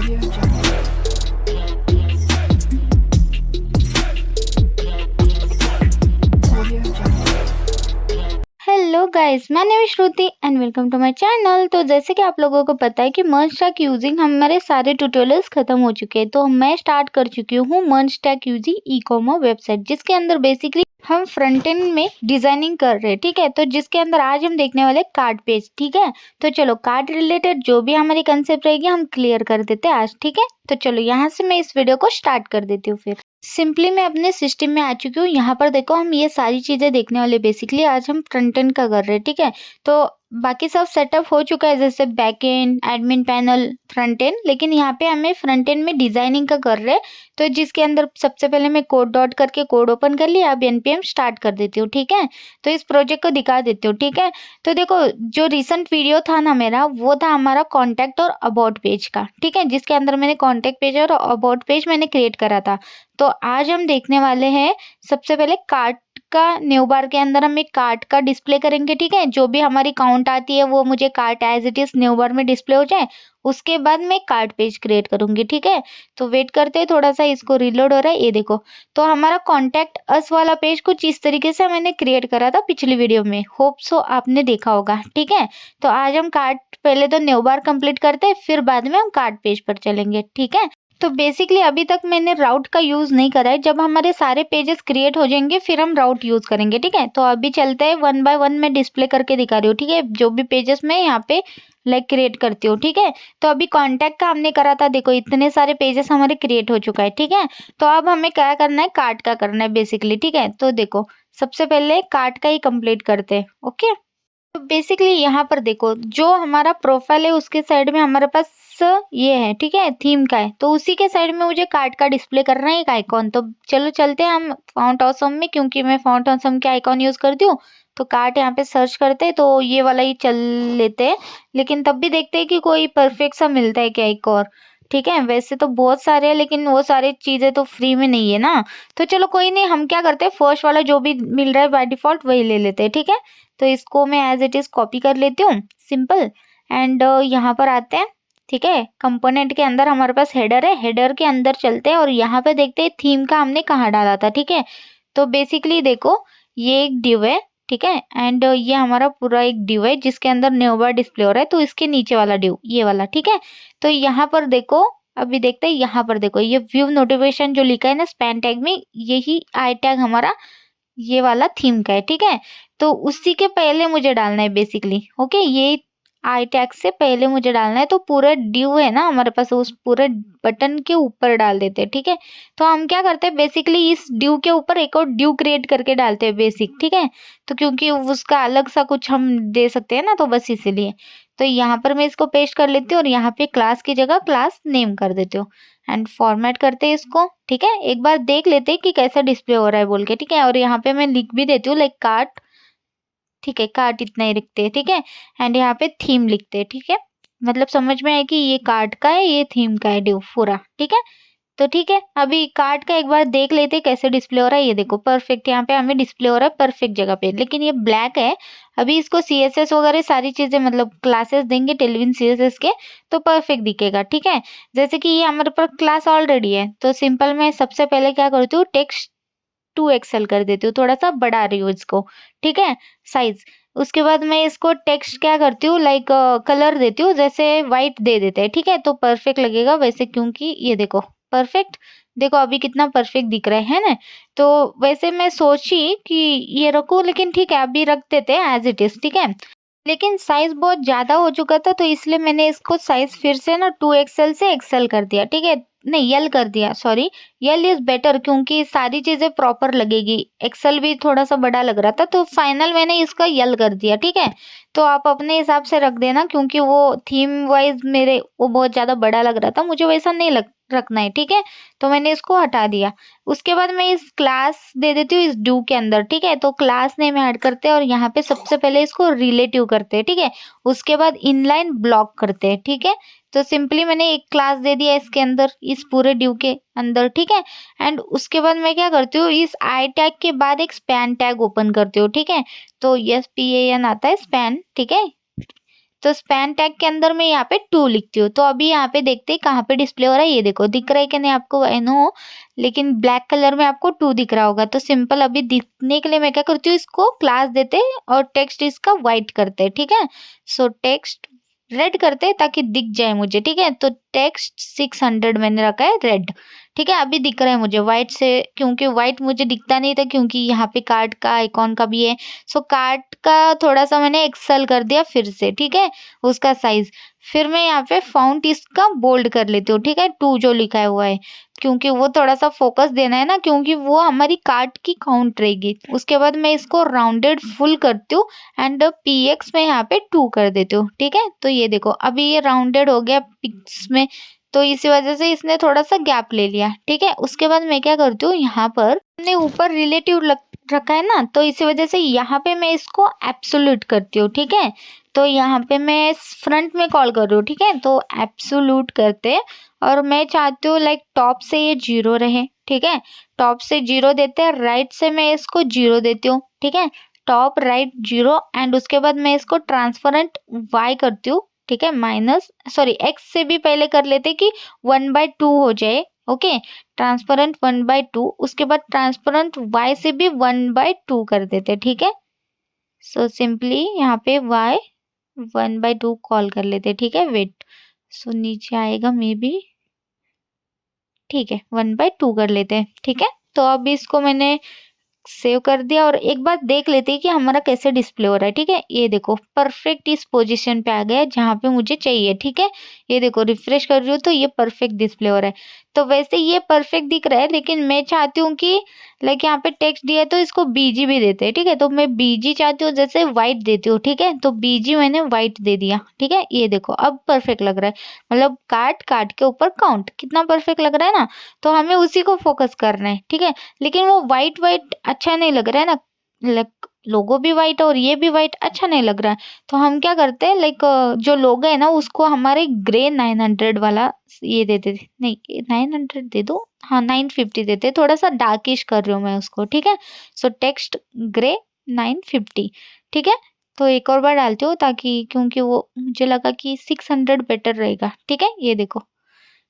Audio Jungle. Audio Jungle. Hello guys, मैं name Shruti and welcome to my channel. तो जैसे कि आप लोगों को पता है कि मर्ज टैग यूजिंग हमारे सारे ट्यूटोरियल्स खत्म हो चुके हैं, तो मैं स्टार्ट कर चुकी हूँ merge tag using e commerce website, जिसके अंदर बेसिकली हम फ्रंट एंड में डिजाइनिंग कर रहे हैं। ठीक है, तो जिसके अंदर आज हम देखने वाले कार्ड पेज। ठीक है, तो चलो कार्ड रिलेटेड जो भी हमारी कंसेप्ट रहेगी हम क्लियर कर देते हैं आज। ठीक है, तो चलो यहाँ से मैं इस वीडियो को स्टार्ट कर देती हूँ। फिर सिंपली मैं अपने सिस्टम में आ चुकी हूँ। यहाँ पर देखो हम ये सारी चीजें देखने वाले, बेसिकली आज हम फ्रंट एंड का कर रहे हैं। ठीक है, तो बाकी सब सेटअप हो चुका है, जैसे back and, admin panel, front end, लेकिन यहाँ पे हमें फ्रंट एंड में डिजाइनिंग का कर रहे हैं। तो जिसके अंदर सबसे पहले मैं कोड डॉट करके कोड ओपन कर लिया। अब npm स्टार्ट कर देती हूँ। ठीक है, तो इस प्रोजेक्ट को दिखा देती हूँ। ठीक है, तो देखो जो रिसेंट वीडियो था ना मेरा, वो था हमारा कॉन्टैक्ट और अबाउट पेज का। ठीक है, जिसके अंदर मैंने कॉन्टैक्ट पेज और अबाउट पेज मैंने क्रिएट करा था। तो आज हम देखने वाले हैं सबसे पहले कार्ट का न्यू बार के अंदर हम एक कार्ट का डिस्प्ले करेंगे। ठीक है, जो भी हमारी काउंट आती है वो मुझे cart as it is new bar में डिस्प्ले हो जाए। उसके बाद मैं कार्ट पेज क्रिएट करूंगी। ठीक है, तो वेट करते हैं थोड़ा सा, इसको रिलोड हो रहा है। ये देखो, तो हमारा कॉन्टैक्ट अस वाला पेज कुछ इस तरीके से मैंने क्रिएट करा था पिछली वीडियो में, होप सो आपने देखा होगा। ठीक है, तो आज हम कार्ट पहले तो न्यू बार कंप्लीट करते हैं, फिर बाद में हम कार्ट पेज पर चलेंगे। ठीक है, तो बेसिकली अभी तक मैंने राउट का यूज नहीं करा है। जब हमारे सारे पेजेस क्रिएट हो जाएंगे फिर हम राउट यूज करेंगे। ठीक है, तो अभी चलते हैं, वन बाय वन मैं डिस्प्ले करके दिखा रही हूँ। ठीक है, जो भी पेजेस मैं यहाँ पे लाइक क्रिएट करती हूँ। ठीक है, तो अभी कॉन्टैक्ट का हमने करा था, देखो इतने सारे पेजेस हमारे क्रिएट हो चुका है। ठीक है, तो अब हमें क्या करना है, कार्ट का करना है बेसिकली। ठीक है, तो देखो सबसे पहले कार्ट का ही कंप्लीट करते हैं। ओके, तो बेसिकली यहाँ पर देखो जो हमारा प्रोफाइल है उसके साइड में हमारे पास ये है। ठीक है, थीम का है, तो उसी के साइड में मुझे कार्ड का डिस्प्ले करना है एक आइकॉन। तो चलो चलते हैं हम फॉन्ट ऑसम में, क्योंकि मैं फॉन्ट ऑसम के आइकॉन यूज करती हूँ। तो कार्ड यहाँ पे सर्च करते हैं, तो ये वाला ही चल लेते हैं, लेकिन तब भी देखते हैं कि कोई परफेक्ट सा मिलता है क्या एक और। ठीक है, वैसे तो बहुत सारे हैं लेकिन वो सारी चीजें तो फ्री में नहीं है ना। तो चलो कोई नहीं, हम क्या करते हैं, फर्स्ट वाला जो भी मिल रहा है बाय डिफॉल्ट वही ले लेते हैं। ठीक है, तो इसको मैं एज इट इज कॉपी कर लेती हूँ, सिंपल। एंड यहाँ पर आते हैं। ठीक है, कंपोनेंट के अंदर हमारे पास हेडर है, हेडर के अंदर चलते हैं और यहाँ पे देखते हैं थीम का हमने कहाँ डाला था। ठीक है, तो बेसिकली देखो ये एक डिव है। ठीक है, एंड ये हमारा पूरा एक डिव है जिसके अंदर न्यू बार डिस्प्ले हो रहा है, तो इसके नीचे वाला डिव ये वाला। ठीक है, तो यहाँ पर देखो, अभी देखते हैं यहाँ पर देखो ये व्यू नोटिफिकेशन जो लिखा है ना स्पैन टैग में, यही आई टैग हमारा ये वाला थीम का है। ठीक है, तो उसी के पहले मुझे डालना है बेसिकली। ओके, ये आई टैग से पहले मुझे डालना है, तो पूरा ड्यू है ना हमारे पास, उस पूरे बटन के ऊपर डाल देते हैं। ठीक है, तो हम क्या करते हैं बेसिकली इस ड्यू के ऊपर एक और ड्यू क्रिएट करके डालते हैं बेसिक। ठीक है, तो क्योंकि उसका अलग सा कुछ हम दे सकते हैं ना, तो बस इसीलिए। तो यहाँ पर मैं इसको पेस्ट कर लेती हूँ और यहाँ पे क्लास की जगह क्लास नेम कर देती हूँ एंड फॉर्मेट करते हैं इसको। ठीक है, एक बार देख लेते हैं कि कैसा डिस्प्ले हो रहा है बोल के। ठीक है, और यहाँ पे मैं लिख भी देती हूँ लाइक कार्ट। ठीक है, कार्ट इतना ही लिखते हैं। ठीक है, एंड यहाँ पे थीम लिखते हैं। ठीक है, मतलब समझ में आए कि ये कार्ट का है, ये थीम का है, ड्यू पूरा। ठीक है, तो ठीक है, अभी कार्ड का एक बार देख लेते हैं कैसे डिस्प्ले हो रहा है। ये देखो परफेक्ट, यहाँ पे हमें डिस्प्ले हो रहा है परफेक्ट जगह पे, लेकिन ये ब्लैक है। अभी इसको सीएसएस वगैरह सारी चीजें मतलब क्लासेस देंगे टेलविन सीएसएस के, तो परफेक्ट दिखेगा। ठीक है, जैसे कि ये हमारे पास क्लास ऑलरेडी है, तो सिंपल मैं सबसे पहले क्या करती हूँ, टेक्स्ट 2 एक्सएल कर देती हूँ, थोड़ा सा बढ़ा रही हूँ इसको। ठीक है, साइज। उसके बाद मैं इसको टेक्स्ट क्या करती हूँ लाइक कलर देती हूँ, जैसे वाइट दे देते हैं। ठीक है, तो परफेक्ट लगेगा वैसे, क्योंकि ये देखो परफेक्ट, देखो अभी कितना परफेक्ट दिख रहा है ना। तो वैसे मैं सोची कि ये रखूँ, लेकिन ठीक है अभी रख देते हैं एज इट इज। ठीक है, लेकिन साइज बहुत ज्यादा हो चुका था, तो इसलिए मैंने इसको साइज फिर से ना 2 एक्सएल से एक्सएल कर दिया। ठीक है, नहीं यल कर दिया, सॉरी, यल इज बेटर, क्योंकि सारी चीजें प्रॉपर लगेगी। एक्सेल भी थोड़ा सा बड़ा लग रहा था, तो फाइनल मैंने इसका यल कर दिया। ठीक है, तो आप अपने हिसाब से रख देना, क्योंकि वो थीम वाइज मेरे वो बहुत ज्यादा बड़ा लग रहा था, मुझे वैसा नहीं लग रखना है। ठीक है, तो मैंने इसको हटा दिया। उसके बाद मैं इस क्लास दे देती हूँ इस डू के अंदर। ठीक है, तो क्लास नेम ऐड करते हैं और यहाँ पे सबसे पहले इसको रिलेटिव करते हैं। ठीक है, उसके बाद इनलाइन ब्लॉक करते हैं। ठीक है, तो सिंपली मैंने एक क्लास दे दिया इसके अंदर, इस पूरे ड्यू के अंदर। ठीक है, एंड उसके बाद मैं क्या करती हूँ, इस आई टैग के बाद एक स्पैन टैग ओपन करती हूँ। ठीक है, तो यस PAN आता है स्पैन। ठीक है, तो स्पैन टैग के अंदर मैं यहाँ पे 2 लिखती हूँ। तो अभी यहाँ पे देखते हैं कहाँ पे डिस्प्ले हो रहा है, ये देखो दिख रहा है कि नहीं आपको आई नो, लेकिन ब्लैक कलर में आपको 2 दिख रहा होगा। तो सिंपल अभी दिखने के लिए मैं क्या करती हूँ, इसको क्लास देते हैं और टेक्स्ट इसका व्हाइट करते हैं, ठीक है। सो टेक्स्ट रेड करते हैं ताकि दिख जाए मुझे, ठीक है। तो टेक्स्ट 600 मैंने रखा है रेड, ठीक है। अभी दिख रहा है मुझे व्हाइट से, क्योंकि व्हाइट मुझे दिखता नहीं था क्योंकि यहाँ पे कार्ड का आइकॉन का भी है। सो कार्ड का थोड़ा सा मैंने एक्सेल कर दिया फिर से, ठीक है, उसका साइज। फिर मैं यहाँ पे फ़ॉन्ट इसका बोल्ड कर लेती हूँ, ठीक है, 2 जो लिखा हुआ है, क्योंकि वो थोड़ा-सा फ़ोकस देना है ना, क्योंकि वो हमारी कार्ड की काउंट रहेगी। उसके बाद मैं इसको राउंडेड फुल करती हूँ एंड पीएक्स में यहाँ पे 2 कर देती हूँ, ठीक है। तो ये देखो अभी ये राउंडेड हो गया पिक्स में, तो इसी वजह से इसने थोड़ा-सा गैप ले लिया, ठीक है। उसके बाद मैं क्या करती हूँ, यहाँ पर हमने ऊपर रिलेटिव रखा है ना, तो इसी वजह से यहाँ पे मैं इसको एब्सोल्यूट करती हूँ, ठीक है। तो यहाँ पे मैं फ्रंट में कॉल कर रही हूँ, ठीक है। तो एब्सोल्यूट करते हैं और मैं चाहती हूँ लाइक टॉप से ये 0 रहे, ठीक है। टॉप से 0 देते हैं, राइट से मैं इसको 0 देती हूँ, ठीक है। टॉप राइट 0 एंड उसके बाद मैं इसको ट्रांसपेरेंट y करती हूँ, ठीक है, माइनस सॉरी x से भी पहले कर लेते कि 1/2 हो जाए, ओके। ट्रांसपेरेंट 1/2, उसके बाद ट्रांसपेरेंट y से भी 1/2 कर देते, ठीक है। सो सिंपली यहाँ पे y 1/2 कॉल कर लेते, ठीक है। वेट, सो नीचे आएगा मे बी, ठीक है, 1/2 कर लेते हैं, ठीक है। तो अब इसको मैंने सेव कर दिया और एक बार देख लेते हैं कि हमारा कैसे डिस्प्ले हो रहा है, ठीक है। ये देखो परफेक्ट इस पोजीशन पे आ गया है जहाँ पे मुझे चाहिए, ठीक है। ये देखो रिफ्रेश कर रही हूँ तो ये परफेक्ट डिस्प्ले हो रहा है। तो वैसे ये परफेक्ट दिख रहा है, लेकिन मैं चाहती हूँ कि लाइक यहाँ पे टेक्स्ट दिया है तो इसको बीजी भी देते हैं, ठीक है। तो मैं बीजी चाहती हूँ, जैसे व्हाइट देती हूँ, ठीक है। तो बीजी मैंने व्हाइट दे दिया, ठीक है। ये देखो अब परफेक्ट लग रहा है, मतलब काट काट के ऊपर काउंट, कितना परफेक्ट लग रहा है ना। तो हमें उसी को फोकस करना है, ठीक है। लेकिन वो व्हाइट व्हाइट अच्छा नहीं लग रहा है ना, लाइक लोगो भी व्हाइट और ये भी व्हाइट अच्छा नहीं लग रहा है। तो हम क्या करते हैं, लाइक जो लोगो है ना उसको हमारे ग्रे 900 वाला ये दे देते, नहीं 900 दे दो, हाँ 950 देते, थोड़ा सा डार्किश कर रही हूँ मैं उसको, ठीक है। सो टेक्स्ट ग्रे 950, ठीक है। तो एक और बार डालती हूँ ताकि, क्योंकि वो मुझे लगा कि 600 बेटर रहेगा, ठीक है। ये देखो,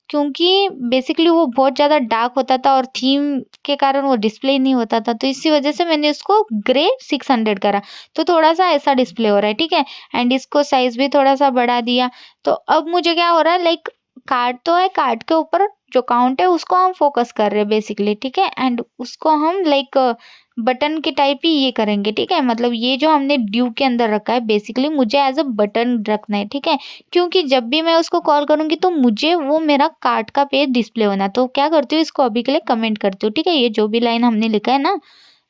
क्योंकि बेसिकली वो बहुत ज़्यादा डार्क होता था और थीम के कारण वो डिस्प्ले नहीं होता था, तो इसी वजह से मैंने उसको ग्रे 600 करा। तो थोड़ा-सा ऐसा डिस्प्ले हो रहा है, ठीक है। एंड इसको साइज़ भी थोड़ा-सा बढ़ा दिया। तो अब मुझे क्या हो रहा है, लाइक कार्ड तो है, कार्ड के ऊपर जो काउंट है उसको हम फ़ोकस कर रहे हैं बेसिकली, ठीक है। एंड उसको हम लाइक बटन के टाइप ही ये करेंगे, ठीक है। मतलब ये जो हमने ड्यू के अंदर रखा है बेसिकली मुझे एज़ अ बटन रखना है, ठीक है। क्योंकि जब भी मैं उसको कॉल करूँगी तो मुझे वो मेरा कार्ट का पेज डिस्प्ले होना है। तो क्या करती हूँ, इसको अभी के लिए कमेंट करती हूँ, ठीक है। ये जो भी लाइन हमने लिखा है ना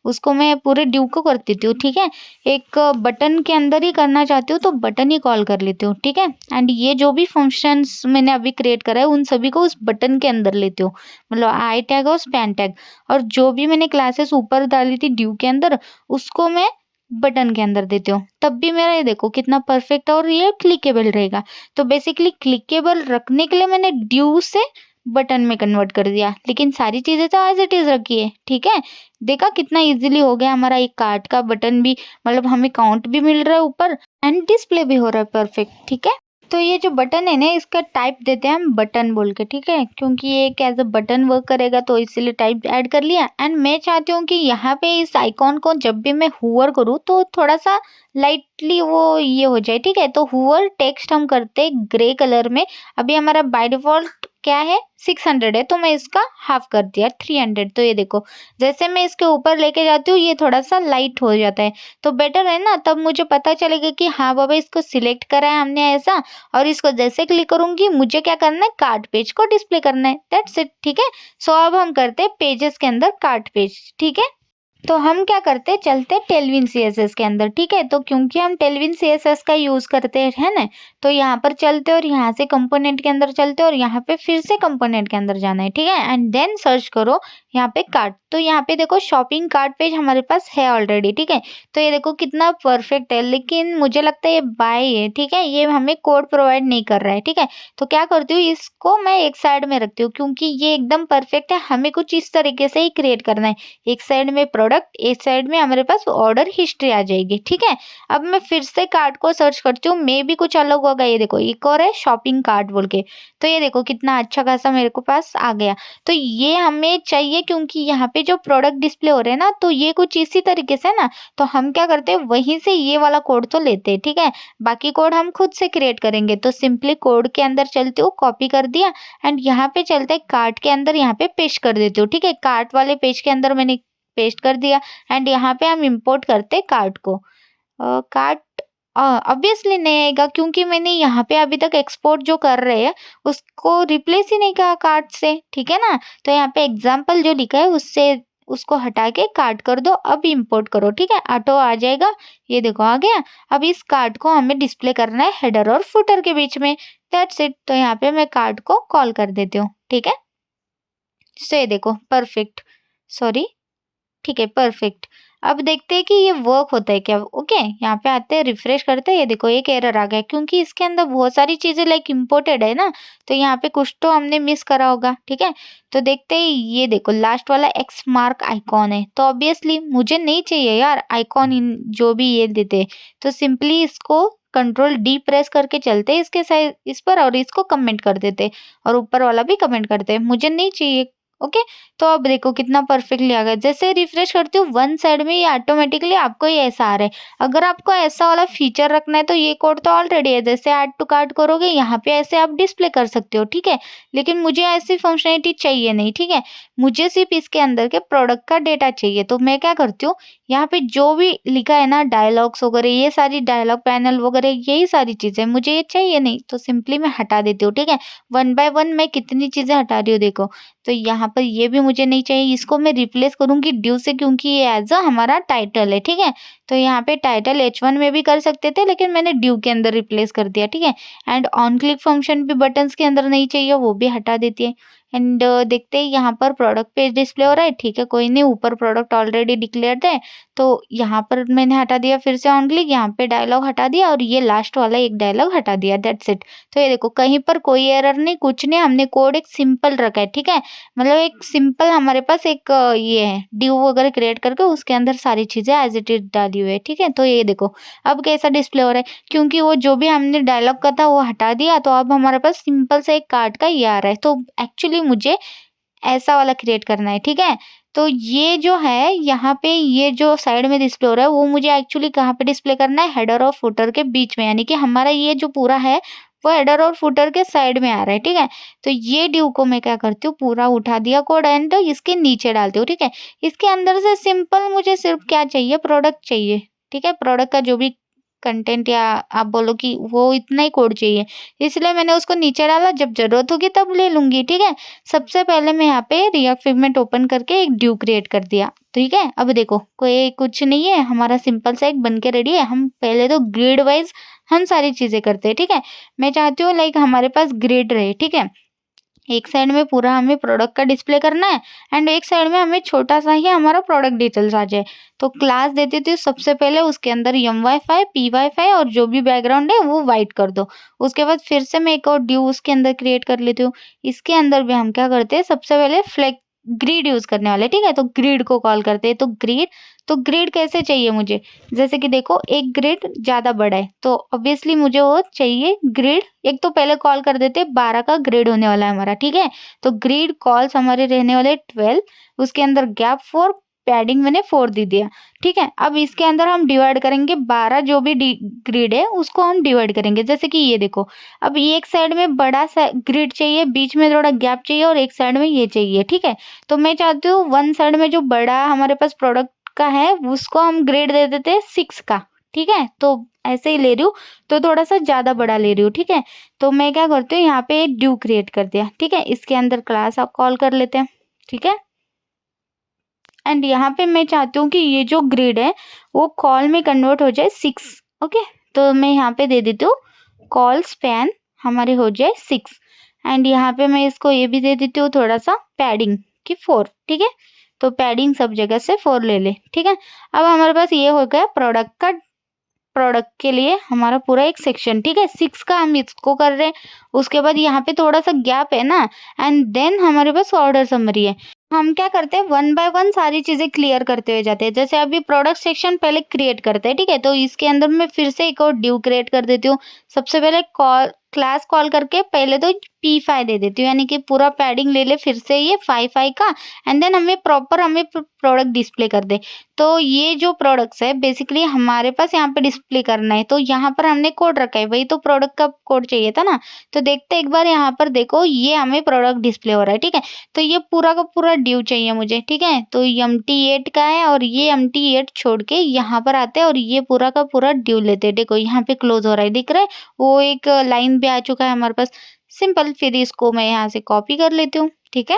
उसको मैं पूरे ड्यू को कर देती हूँ, ठीक है। एक बटन के अंदर ही करना चाहती हूँ तो बटन ही कॉल कर लेती हूँ, ठीक है। एंड ये जो भी फंक्शंस मैंने अभी क्रिएट करा है उन सभी को उस बटन के अंदर लेती हूँ, मतलब आई टैग और स्पैन टैग। और जो भी मैंने क्लासेस ऊपर डाली थी ड्यू के अंदर उसको मैं बटन के अंदर देती हूँ, तब भी मेरा ये देखो कितना परफेक्ट और ये क्लिकेबल रहेगा। तो बेसिकली क्लिकेबल रखने के लिए मैंने ड्यू से बटन में कन्वर्ट कर दिया, लेकिन सारी चीज़ें तो एज़ इट इज़ रखी है, ठीक है। देखा कितना ईज़िली हो गया हमारा, एक कार्ड का बटन भी, मतलब हमें काउंट भी मिल रहा है ऊपर एंड डिस्प्ले भी हो रहा है परफेक्ट, ठीक है। तो ये जो बटन है ना इसका टाइप देते हैं हम बटन बोल के, ठीक है, क्योंकि ये एक एज अ बटन वर्क करेगा तो इसीलिए टाइप ऐड कर लिया। एंड मैं चाहती हूँ कि यहाँ पे इस आइकॉन को जब भी मैं हुवर करूँ तो थोड़ा सा लाइटली वो ये हो जाए, ठीक है। तो हुवर टेक्स्ट हम करते हैं ग्रे कलर में। अभी हमारा बाय डिफॉल्ट क्या है 600 है, तो मैं इसका हाफ कर दिया 300। तो ये देखो जैसे मैं इसके ऊपर लेके जाती हूँ ये थोड़ा सा लाइट हो जाता है, तो बेटर है ना, तब मुझे पता चलेगा कि हाँ बाबा इसको सिलेक्ट करा है हमने ऐसा। और इसको जैसे क्लिक करूंगी मुझे क्या करना है, कार्ड पेज को डिस्प्ले करना है, दैट्स इट, ठीक है। सो अब हम करते हैं पेजेस के अंदर कार्ड पेज, ठीक है। तो हम क्या करते हैं, चलते हैं टेलविन सीएसएस के अंदर, ठीक है। तो क्योंकि हम टेलविन सीएसएस का यूज़ करते हैं, है ना, तो यहाँ पर चलते और यहाँ से कंपोनेंट के अंदर चलते और यहाँ पे फिर से कंपोनेंट के अंदर जाना है, ठीक है। एंड देन सर्च करो यहाँ पे कार्ट। तो यहाँ पे देखो शॉपिंग कार्ट पेज हमारे पास है ऑलरेडी, ठीक है। तो ये देखो कितना परफेक्ट है, लेकिन मुझे लगता है ये बाय है, ठीक है, ये हमें कोड प्रोवाइड नहीं कर रहा है, ठीक है। तो क्या करती हूँ, इसको मैं एक साइड में रखती हूँ क्योंकि ये एकदम परफेक्ट है, हमें कुछ इस तरीके से ही क्रिएट करना है। एक साइड में प्रोडक्ट प्रोडक्ट, इस साइड में हमारे पास ऑर्डर हिस्ट्री आ जाएगी। ठीक है, अब मैं फिर से कार्ट को सर्च करती हूँ, मे भी कुछ अलग होगा। ये देखो एक और है शॉपिंग कार्ट बोल के, तो ये देखो कितना अच्छा खासा मेरे को पास आ गया। तो ये हमें चाहिए क्योंकि यहाँ पे जो प्रोडक्ट डिस्प्ले हो रहे हैं ना, तो ये कुछ इसी तरीके से ना, तो हम क्या करते हैं वहीं से ये वाला कोड तो लेते हैं। ठीक है, बाकी कोड हम खुद से क्रिएट करेंगे। तो सिंपली कोड के अंदर चलती हूँ, कॉपी कर दिया एंड यहाँ पे चलते कार्ट के अंदर, यहाँ पे पेस्ट कर देती हूँ। ठीक है, कार्ट वाले पेज के अंदर मैंने पेस्ट कर दिया एंड यहाँ पे हम इंपोर्ट करते कार्ट को। कार्ट ऑब्वियसली नहीं आएगा क्योंकि मैंने यहाँ पे अभी तक एक्सपोर्ट जो कर रहे हैं उसको रिप्लेस ही नहीं किया कार्ट से। ठीक है ना, तो यहाँ पे एग्जाम्पल जो लिखा है उससे उसको हटा के कार्ट कर दो, अब इंपोर्ट करो। ठीक है, ऑटो आ जाएगा, ये देखो आ गया। अब इस कार्ट को हमें डिस्प्ले करना है हेडर और फुटर के बीच में, दैट्स इट। तो यहाँ पे मैं कार्ट को कॉल कर देती हूँ। ठीक है, सो ये देखो परफेक्ट, सॉरी, ठीक है परफेक्ट। अब देखते हैं कि ये वर्क होता है क्या। ओके, यहाँ पे आते हैं, रिफ्रेश करते हैं, ये देखो एक एरर आ गया क्योंकि इसके अंदर बहुत सारी चीजें लाइक इम्पोर्टेड है ना, तो यहाँ पे कुछ तो हमने मिस करा होगा। ठीक है, तो देखते हैं, ये देखो लास्ट वाला एक्स मार्क आइकॉन है, तो ऑब्वियसली मुझे नहीं चाहिए यार आइकॉन इन जो भी ये देते, तो सिंपली इसको कंट्रोल डी प्रेस करके चलते इसके साइड इस पर और इसको कमेंट कर देते और ऊपर वाला भी कमेंट करते, मुझे नहीं चाहिए। ओके, तो अब देखो कितना परफेक्टली आ गया। जैसे रिफ्रेश करती हूँ वन साइड में, ये ऑटोमेटिकली आपको ये ऐसा आ रहा है। अगर आपको ऐसा वाला फीचर रखना है तो ये कोड तो ऑलरेडी है, जैसे ऐड टू कार्ट करोगे यहाँ पे ऐसे आप डिस्प्ले कर सकते हो। ठीक है, लेकिन मुझे ऐसी फंक्शनलिटी चाहिए नहीं। ठीक है, मुझे सिर्फ इसके अंदर के प्रोडक्ट का डेटा चाहिए। तो मैं क्या करती हूँ, यहाँ पे जो भी लिखा है ना डायलॉग्स वगैरह, ये सारी डायलॉग पैनल वगैरह यही सारी चीजें मुझे ये चाहिए नहीं, तो सिंपली मैं हटा देती हूँ। ठीक है, वन बाय वन मैं कितनी चीजें हटा रही हूँ देखो। तो यहाँ पर ये भी मुझे नहीं चाहिए, इसको मैं रिप्लेस करूंगी ड्यू से क्योंकि ये एज अ हमारा टाइटल है। ठीक है, तो यहाँ पे टाइटल H1 में भी कर सकते थे लेकिन मैंने ड्यू के अंदर रिप्लेस कर दिया। ठीक है, एंड ऑन क्लिक फंक्शन भी बटन्स के अंदर नहीं चाहिए, वो भी हटा देती है। एंड देखते हैं यहाँ पर प्रोडक्ट पेज डिस्प्ले हो रहा है। ठीक है, कोई नहीं, ऊपर प्रोडक्ट ऑलरेडी डिक्लेयर्ड है, तो यहाँ पर मैंने हटा दिया फिर से ऑन क्लिक, यहाँ पे डायलॉग हटा दिया और ये लास्ट वाला एक डायलॉग हटा दिया, दैट्स इट। तो ये देखो कहीं पर कोई एरर नहीं, कुछ नहीं, हमने कोड एक सिंपल रखा है। ठीक है, मतलब एक सिंपल हमारे पास एक ये है ड्यू वगैरह क्रिएट करके उसके अंदर सारी चीजें एज इट इज डाली हुई है। ठीक है, तो ये देखो अब कैसा डिस्प्ले हो रहा है क्योंकि वो जो भी हमने डायलॉग का था वो हटा दिया, तो अब हमारे पास सिंपल से एक कार्ड का ये आ रहा है। तो एक्चुअली मुझे ऐसा वाला क्रिएट करना है। ठीक है, तो ये जो है यहाँ पे ये जो साइड में डिस्प्ले हो रहा है वो मुझे एक्चुअली कहाँ पे डिस्प्ले करना है, हेडर और फुटर के बीच में, यानी कि हमारा ये जो पूरा है वो हेडर और फुटर के साइड में आ रहा है। ठीक है, तो ये ड्यू को मैं क्या करती हूँ, पूरा उठा दिया कोड एंड इसके नीचे डालती हूँ। ठीक है, इसके अंदर से सिंपल मुझे सिर्फ क्या चाहिए, प्रोडक्ट चाहिए। ठीक है, प्रोडक्ट का जो भी कंटेंट या आप बोलो कि वो इतना ही कोड चाहिए, इसलिए मैंने उसको नीचे डाला, जब जरूरत होगी तब ले लूंगी। ठीक है, सबसे पहले मैं यहाँ पे रिएक्ट फिगमेंट ओपन करके एक ड्यू क्रिएट कर दिया। ठीक है, अब देखो कोई कुछ नहीं है, हमारा सिंपल सा एक बन के रेडी है। हम पहले तो ग्रिड वाइज हम सारी चीजें करते हैं। ठीक है, मैं चाहती हूँ लाइक हमारे पास ग्रिड रहे। ठीक है, एक साइड में पूरा हमें प्रोडक्ट का डिस्प्ले करना है एंड एक साइड में हमें छोटा सा ही हमारा प्रोडक्ट डिटेल्स आ जाए। तो क्लास देती थी सबसे पहले, उसके अंदर MY5 PY5 और जो भी बैकग्राउंड है वो वाइट कर दो। उसके बाद फिर से मैं एक और ड्यू उसके अंदर क्रिएट कर लेती हूँ। इसके अंदर भी हम क्या करते हैं, सबसे पहले फ्लैग ग्रिड यूज करने वाले। ठीक है, तो ग्रिड को कॉल करते हैं। तो ग्रिड कैसे चाहिए मुझे, जैसे कि देखो एक ग्रिड ज्यादा बड़ा है तो ऑब्वियसली मुझे वो चाहिए ग्रिड, एक तो पहले कॉल कर देते 12 का ग्रिड होने वाला है हमारा। ठीक है, तो ग्रिड कॉल्स हमारे रहने वाले 12, उसके अंदर गैप 4, पैडिंग मैंने 4 दे दिया। ठीक है, अब इसके अंदर हम डिवाइड करेंगे 12 जो भी ग्रिड है उसको हम डिवाइड करेंगे। जैसे कि ये देखो, अब ये एक साइड में बड़ा सा ग्रिड चाहिए, बीच में थोड़ा गैप चाहिए और एक साइड में ये चाहिए। ठीक है, तो मैं चाहती हूँ वन साइड में जो बड़ा हमारे पास प्रोडक्ट का है उसको हम ग्रेड दे देते हैं 6 का। ठीक है, तो ऐसे ही ले रही हूँ तो थोड़ा सा ज्यादा बड़ा ले रही हूँ। ठीक है, तो मैं क्या करती हूँ, यहाँ पे ड्यू क्रिएट कर दिया। ठीक है, इसके अंदर क्लास आप कॉल कर लेते हैं। ठीक है, एंड यहाँ पे मैं चाहती हूँ कि ये जो ग्रिड है वो कॉल में कन्वर्ट हो जाए 6। ओके, तो मैं यहाँ पे दे देती हूँ कॉल स्पैन हमारी हो जाए 6 एंड यहाँ पे मैं इसको ये भी दे देती हूँ थोड़ा सा पैडिंग की 4। ठीक है, तो पैडिंग सब जगह से 4 ले ले। ठीक है, अब हमारे पास ये हो गया प्रोडक्ट के लिए हमारा पूरा एक सेक्शन। ठीक है, 6 का हम इसको कर रहे हैं, उसके बाद यहाँ पे थोड़ा सा गैप है ना, एंड देन हमारे पास ऑर्डर समरी है। हम क्या करते हैं, वन बाय वन सारी चीज़ें क्लियर करते हुए जाते हैं। जैसे अभी प्रोडक्ट सेक्शन पहले क्रिएट करते हैं, ठीक है? तो इसके अंदर मैं फिर से एक और डिव क्रिएट कर देती हूँ। सबसे पहले क्लास कॉल करके पहले तो P5 दे देती हूँ, यानी कि पूरा पैडिंग ले ले फिर से ये 5 का, एंड देन हमें प्रॉपर प्रोडक्ट डिस्प्ले कर दे। तो ये जो प्रोडक्ट्स है बेसिकली हमारे पास यहाँ पे डिस्प्ले करना है, तो यहाँ पर हमने कोड रखा है, वही तो प्रोडक्ट का कोड चाहिए था ना। तो देखते एक बार यहाँ पर देखो, ये हमें प्रोडक्ट डिस्प्ले हो रहा है, ठीक है? तो ये पूरा का पूरा ड्यू चाहिए मुझे, ठीक है? तो MT8 का है और ये MT8 छोड़ के यहाँ पर आते हैं और ये पूरा का पूरा ड्यू लेते हैं। देखो यहाँ पे क्लोज हो रहा है, दिख रहा है? वो एक लाइन भी आ चुका है हमारे पास। सिंपल, फिर इसको मैं यहाँ से कॉपी कर लेती हूँ, ठीक है?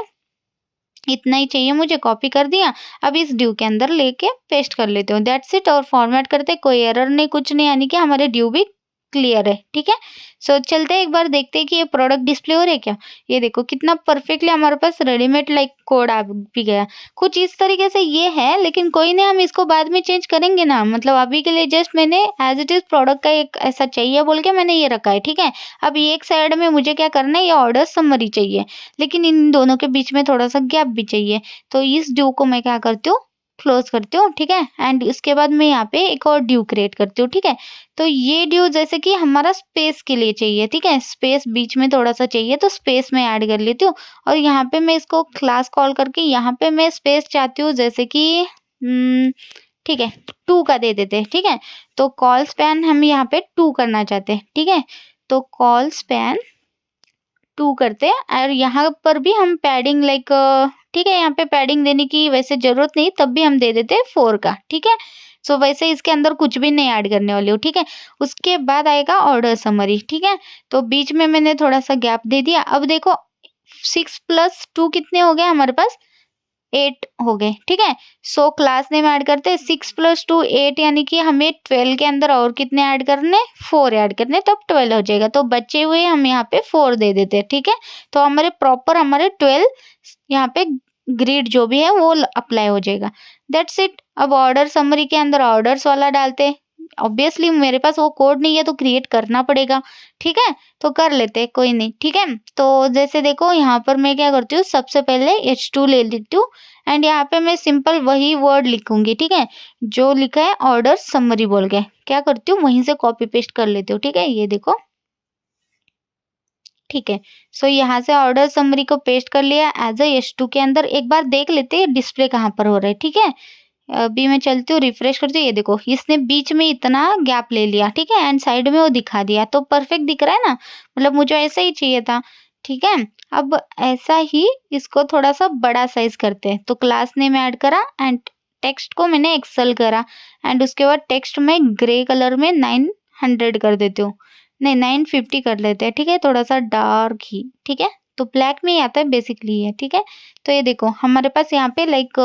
इतना ही चाहिए मुझे, कॉपी कर दिया। अब इस ड्यू के अंदर लेके पेस्ट कर लेती हूँ, दैट्स इट। और फॉर्मेट करते, कोई एरर नहीं, कुछ नहीं, यानी कि हमारे ड्यू भी क्लियर है, ठीक है? सो चलते हैं एक बार देखते हैं कि ये प्रोडक्ट डिस्प्ले हो रहा है क्या। ये देखो कितना परफेक्टली हमारे पास रेडीमेड लाइक कोड आ भी गया। कुछ इस तरीके से ये है, लेकिन कोई नहीं, हम इसको बाद में चेंज करेंगे ना। मतलब अभी के लिए जस्ट मैंने एज इट इज प्रोडक्ट का एक ऐसा चाहिए बोल के मैंने ये रखा है, ठीक है? अब ये एक साइड में मुझे क्या करना है, ये ऑर्डर समरी चाहिए, लेकिन इन दोनों के बीच में थोड़ा सा गैप भी चाहिए। तो इस ड्यू को मैं क्या करती हूँ, क्लोज करती हूँ, ठीक है? एंड इसके बाद मैं यहाँ पे एक और ड्यू क्रिएट करती हूँ, ठीक है? तो ये ड्यू जैसे कि हमारा स्पेस के लिए चाहिए, ठीक है? स्पेस बीच में थोड़ा सा चाहिए, तो स्पेस में ऐड कर लेती हूँ। और यहाँ पे मैं इसको क्लास कॉल करके यहाँ पे मैं स्पेस चाहती हूँ, जैसे कि ठीक है, 2 का दे देते हैं, ठीक है? तो कॉल स्पैन हम यहाँ पे 2 करना चाहते हैं, ठीक है? तो कॉल स्पैन 2 करते हैं और यहाँ पर भी हम पैडिंग लाइक ठीक है, यहाँ पे पैडिंग देने की वैसे ज़रूरत नहीं, तब भी हम दे देते हैं 4 का, ठीक है? सो वैसे इसके अंदर कुछ भी नहीं ऐड करने वाली हूँ, ठीक है? उसके बाद आएगा ऑर्डर समरी, ठीक है? तो बीच में मैंने थोड़ा-सा गैप दे दिया। अब देखो 6 + 2 कितने हो गए हमारे पास? 8 हो गए, ठीक है? सो क्लास नेम ऐड करते हैं, 6 + 2 8, यानी कि हमें 12 के अंदर और कितने ऐड करने, 4 ऐड करने, तब 12 हो जाएगा। तो बचे हुए हम यहाँ पे 4 दे देते हैं, ठीक है? तो हमारे प्रॉपर हमारे 12 यहाँ पे ग्रिड जो भी है वो अप्लाई हो जाएगा। That's it. अब ऑर्डर समरी के अंदर ऑर्डर्स वाला डालते हैं। ऑब्वियसली मेरे पास वो कोड नहीं है, तो क्रिएट करना पड़ेगा, ठीक है? तो कर लेते हैं, कोई नहीं, ठीक है? तो जैसे देखो यहाँ पर मैं क्या करती हूँ, सबसे पहले H2 ले लेती हूँ एंड यहाँ पे मैं सिंपल वही वर्ड लिखूंगी, ठीक है? जो लिखा है ऑर्डर समरी बोल के, क्या करती हूँ, वहीं से कॉपी पेस्ट कर लेती हूँ, ठीक है? ये देखो, ठीक है? सो यहाँ से ऑर्डर समरी को पेस्ट कर लिया एज अ H2 के अंदर। एक बार देख लेते हैं डिस्प्ले कहाँ पर हो रहा है, ठीक है? अभी मैं चलती हूँ, रिफ्रेश करती हूँ, ये देखो इसने बीच में इतना गैप ले लिया, ठीक है? एंड साइड में वो दिखा दिया, तो परफेक्ट दिख रहा है ना? मतलब मुझे ऐसा ही चाहिए था, ठीक है? अब ऐसा ही इसको थोड़ा-सा बड़ा साइज़ करते हैं। तो क्लास नेम ऐड करा एंड टेक्स्ट को मैंने एक्सेल करा एंड उसके बाद टेक्स्ट में ग्रे कलर में 900 कर देती हूँ। नहीं, 950 कर लेते हैं, ठीक है? थोड़ा-सा डार्क ही, ठीक है? तो ब्लैक में ही आता है बेसिकली ये, ठीक है? तो ये देखो हमारे पास यहाँ पे लाइक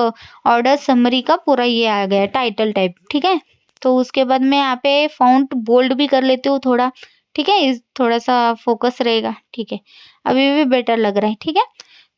ऑर्डर समरी का पूरा ये आ गया टाइटल टाइप, ठीक है? तो उसके बाद मैं यहाँ पे फ़ॉन्ट बोल्ड भी कर लेती हूँ थोड़ा, ठीक है? इस थोड़ा-सा फ़ोकस रहेगा, ठीक है? अभी भी बेटर लग रहा है, ठीक है?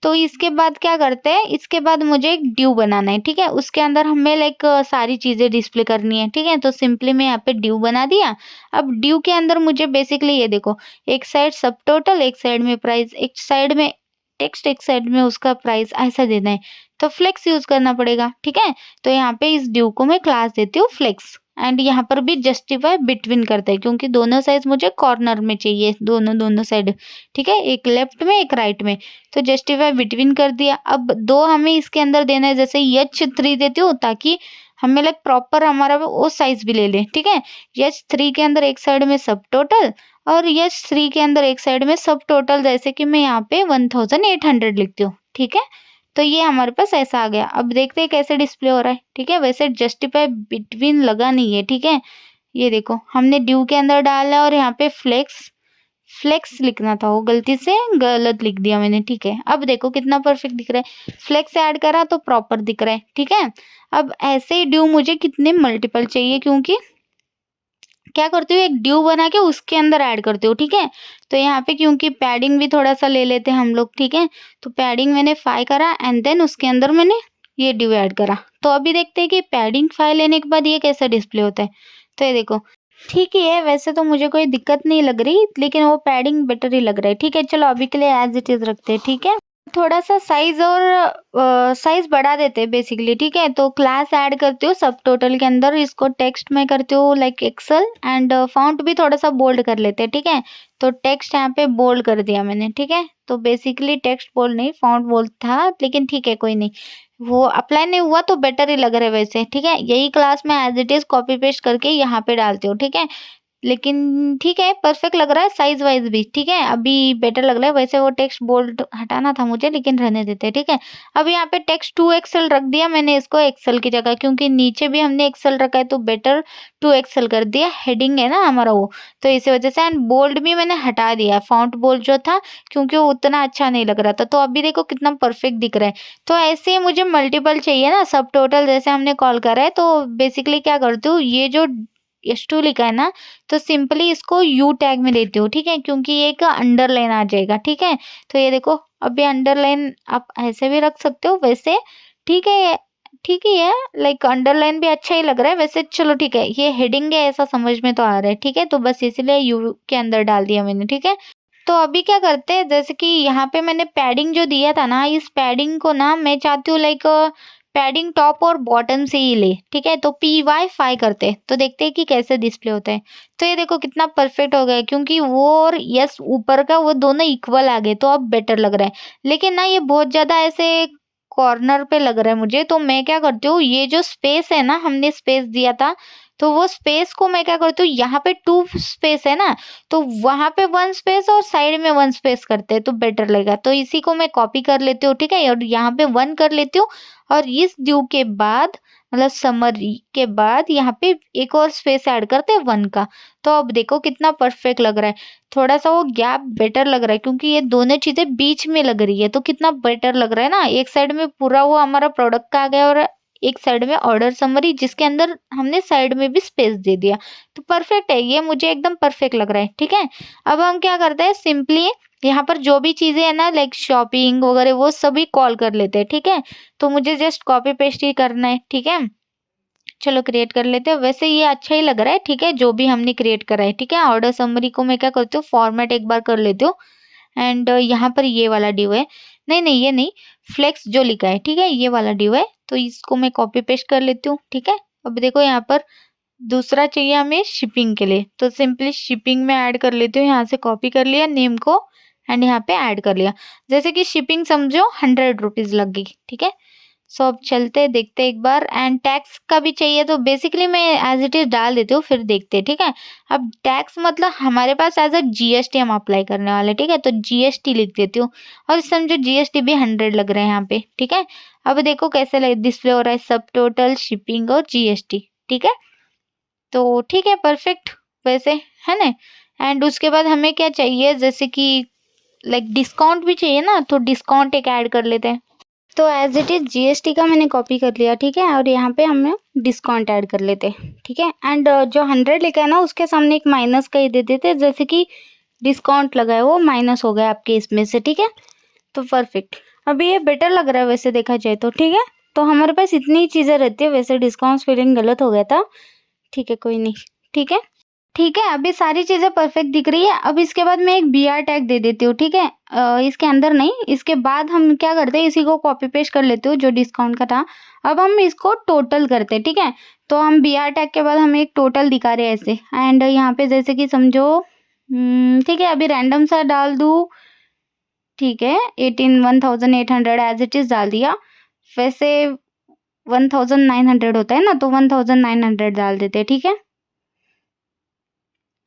तो इसके बाद क्या करते हैं, इसके बाद मुझे एक ड्यू बनाना है, ठीक है? उसके अंदर हमें लाइक सारी चीज़ें डिस्प्ले करनी है, ठीक है? तो सिंपली मैं यहाँ पे ड्यू बना दिया। अब ड्यू के अंदर मुझे बेसिकली ये देखो, एक साइड सब टोटल, एक साइड में प्राइस, एक साइड में टेक्स्ट, एक साइड में उसका प्राइस, ऐसा देना है। तो फ्लेक्स यूज़ करना पड़ेगा, ठीक है? तो यहाँ पे इस ड्यू को मैं क्लास देती हूँ फ्लेक्स एंड यहाँ पर भी जस्टिफाई बिटवीन करते हैं, क्योंकि दोनों साइड मुझे कॉर्नर में चाहिए, दोनों साइड, ठीक है? एक लेफ्ट में, एक राइट में। तो जस्टिफाई बिटवीन कर दिया। अब 2 हमें इसके अंदर देना है, जैसे H3 देती हूँ ताकि हमें लाइक प्रॉपर हमारा वो साइज़ भी ले ले, ठीक है? H3 के अंदर एक साइड में सब टोटल और H3 के अंदर एक साइड में सब टोटल, जैसे कि मैं यहाँ पे 1800 लिखती हूँ, ठीक है? तो ये हमारे पास ऐसा आ गया। अब देखते हैं कैसे डिस्प्ले हो रहा है, ठीक है? वैसे जस्टिफाई बिटवीन लगा नहीं है, ठीक है? ये देखो हमने ड्यू के अंदर डाला और यहाँ पे फ्लेक्स फ्लेक्स लिखना था, वो गलती से गलत लिख दिया मैंने, ठीक है? अब देखो कितना परफेक्ट दिख रहा है। फ्लेक्स ऐड करा तो प्रॉपर दिख रहा है, ठीक है? अब ऐसे ही ड्यू मुझे कितने मल्टीपल चाहिए, क्योंकि क्या करती हूँ, एक ड्यू बना के उसके अंदर ऐड करती हूँ, ठीक है? तो यहाँ पे क्योंकि पैडिंग भी थोड़ा-सा ले लेते हैं हम लोग, ठीक है? तो पैडिंग मैंने 5 करा एंड देन उसके अंदर मैंने ये ड्यू ऐड करा। तो अभी देखते हैं कि पैडिंग 5 लेने के बाद ये कैसा डिस्प्ले होता है। तो ये देखो, ठीक ही है, वैसे तो मुझे कोई दिक्कत नहीं लग रही, लेकिन वो पैडिंग बेटर ही लग रहा है, ठीक है? चलो अभी के लिए एज़ इट इज़ रखते हैं, ठीक है? थोड़ा सा साइज़ और साइज़ बढ़ा देते हैं बेसिकली, ठीक है? तो क्लास ऐड करती हूँ सब टोटल के अंदर, इसको टेक्स्ट में करती हूँ लाइक एक्सेल एंड फ़ॉन्ट भी थोड़ा-सा बोल्ड कर लेते हैं, ठीक है? तो टेक्स्ट यहाँ पे बोल्ड कर दिया मैंने, ठीक है? तो बेसिकली टेक्स्ट बोल्ड नहीं, फ़ॉन्ट बोल्ड था, लेकिन ठीक है, कोई नहीं। वो अप्लाई नहीं हुआ तो बेटर ही लग रहा है वैसे, ठीक है? यही क्लास मैं as it is copy paste करके यहाँ पे डालती हूँ, ठीक है? लेकिन ठीक है, परफेक्ट लग रहा है साइज़ वाइज़ भी, ठीक है? अभी बेटर लग रहा है, वैसे वो टेक्स्ट बोल्ड हटाना था मुझे लेकिन रहने देते हैं, ठीक है? अब यहाँ पे टेक्स्ट 2 एक्सेल रख दिया मैंने इसको एक्सेल की जगह, क्योंकि नीचे भी हमने एक्सेल रखा है तो बेटर 2 एक्सेल कर दिया, हेडिंग है ना हमारा वो, तो इसी वजह से। एंड बोल्ड भी मैंने हटा दिया, फ़ॉन्ट बोल्ड जो था, क्योंकि वो उतना अच्छा नहीं लग रहा था। तो अभी देखो कितना परफेक्ट दिख रहा है। तो ऐसे ही मुझे मल्टीपल चाहिए ना, सब टोटल जैसे हमने कॉल करा है, तो बेसिकली क्या करती हूँ, ये जो S2 लिखा है ना, तो सिंपली इसको यू टैग में देती हूँ, ठीक है? क्योंकि ये एक अंडरलाइन आ जाएगा, ठीक है? तो ये देखो, अब ये अंडरलाइन आप ऐसे भी रख सकते हो, वैसे ठीक है, ठीक ही है, लाइक अंडरलाइन भी अच्छा ही लग रहा है वैसे। चलो ठीक है, ये हेडिंग है ऐसा समझ में तो आ रहा है, ठीक है? तो बस इसीलिए यू के अंदर डाल दिया मैंने, ठीक है? तो अभी क्या करते हैं, जैसे कि यहाँ पे मैंने पैडिंग जो दिया था ना, इस पैडिंग को ना मैं चाहती हूँ लाइक पैडिंग टॉप और बॉटम से ही ले, ठीक है? तो PY 5 करते हैं, तो देखते हैं कि कैसे डिस्प्ले होता है। तो ये देखो कितना परफेक्ट हो गया है, क्योंकि वो और यस ऊपर का वो दोनों इक्वल आ गए, तो अब बेटर लग रहा है। लेकिन ना ये बहुत ज़्यादा ऐसे कॉर्नर पे लग रहा है मुझे, तो मैं क्या करती हूँ, ये जो स्पेस है ना, हमने स्पेस दिया था, तो वो स्पेस को मैं क्या करती हूँ, यहाँ पे 2 स्पेस है ना, तो वहाँ पे 1 स्पेस और साइड में 1 स्पेस करते हैं तो बेटर लगेगा। तो इसी को मैं कॉपी कर लेती हूँ, ठीक है? और यहाँ पे 1 कर लेती हूँ, और इस ड्यू के बाद मतलब समरी के बाद यहाँ पे एक और स्पेस ऐड करते हैं 1 का। तो अब देखो कितना परफेक्ट लग रहा है। थोड़ा-सा वो गैप बेटर लग रहा है, क्योंकि ये दोनों चीज़ें बीच में लग रही है, तो कितना बेटर लग रहा है ना। एक साइड में पूरा वो हमारा प्रोडक्ट का आ गया, और एक साइड में ऑर्डर समरी, जिसके अंदर हमने साइड में भी स्पेस दे दिया। तो परफेक्ट है, ये मुझे एकदम परफेक्ट लग रहा है, ठीक है? अब हम क्या करते हैं, सिंपली यहाँ पर जो भी चीज़ें हैं ना लाइक शॉपिंग वगैरह, वो सभी कॉल कर लेते हैं, ठीक है? तो मुझे जस्ट कॉपी पेस्ट ही करना है, ठीक है? चलो क्रिएट कर लेते हैं। वैसे ये अच्छा ही लग रहा है, ठीक है? जो भी हमने क्रिएट करा है, ठीक है? ऑर्डर समरी को मैं क्या करती हूँ, फॉर्मेट एक बार कर लेती हूँ। एंड यहाँ पर ये वाला डिव है, नहीं नहीं ये नहीं, फ्लेक्स जो लिखा है, ठीक है? ये वाला डिव है, तो इसको मैं कॉपी पेस्ट कर लेती हूँ, ठीक है? अब देखो यहाँ पर दूसरा चाहिए हमें शिपिंग के लिए, तो सिंपली शिपिंग में ऐड कर लेती हूँ। यहाँ से कॉपी कर लिया नेम को, एंड यहाँ पे ऐड कर लिया। जैसे कि शिपिंग समझो 100 रुपीज़ लग गई, ठीक है? सो अब चलते हैं, देखते हैं एक बार। एंड टैक्स का भी चाहिए, तो बेसिकली मैं एज इट इज़ डाल देती हूँ, फिर देखते हैं, ठीक है? अब टैक्स मतलब हमारे पास एज अ GST हम अप्लाई करने वाले हैं, ठीक है? तो GST लिख देती हूँ, और समझो GST भी 100 लग रहे हैं यहाँ पे, ठीक है? अब देखो कैसे डिस्प्ले हो रहा है, सब टोटल, शिपिंग और GST, ठीक है? तो ठीक है, परफेक्ट वैसे, है ना? एंड उसके बाद हमें क्या चाहिए, जैसे कि लाइक डिस्काउंट भी चाहिए ना, तो डिस्काउंट एक ऐड कर लेते हैं। तो एज इट इज़ GST का मैंने कॉपी कर लिया, ठीक है? और यहाँ पे हमें डिस्काउंट ऐड कर लेते हैं, ठीक है? एंड जो 100 लिखा है ना, उसके सामने एक माइनस का ही दे देते हैं, जैसे कि डिस्काउंट लगा है वो माइनस हो गया आपके इसमें से, ठीक है? तो परफेक्ट। अभी ये बेटर लग रहा है वैसे देखा जाए तो, ठीक है? तो हमारे पास इतनी ही चीज़ें रहती है, वैसे डिस्काउंट स्पेलिंग गलत हो गया था, ठीक है, कोई नहीं, ठीक है? ठीक है, अभी सारी चीज़ें परफेक्ट दिख रही है। अब इसके बाद मैं एक BR टैग दे देती हूँ, ठीक है? इसके अंदर नहीं, इसके बाद हम क्या करते हैं, इसी को कॉपी पेस्ट कर लेती हूँ जो डिस्काउंट का था। अब हम इसको टोटल करते हैं, ठीक है? तो हम BR टैग के बाद हमें एक टोटल दिखा रहे हैं ऐसे, एंड यहाँ पे जैसे कि समझो ठीक है, अभी रैंडम सा डाल दूँ, ठीक है? 18,800 एज़ इट इज़ डाल दिया। वैसे 1,900 होता है ना, तो 1,900 डाल देते हैं, ठीक है?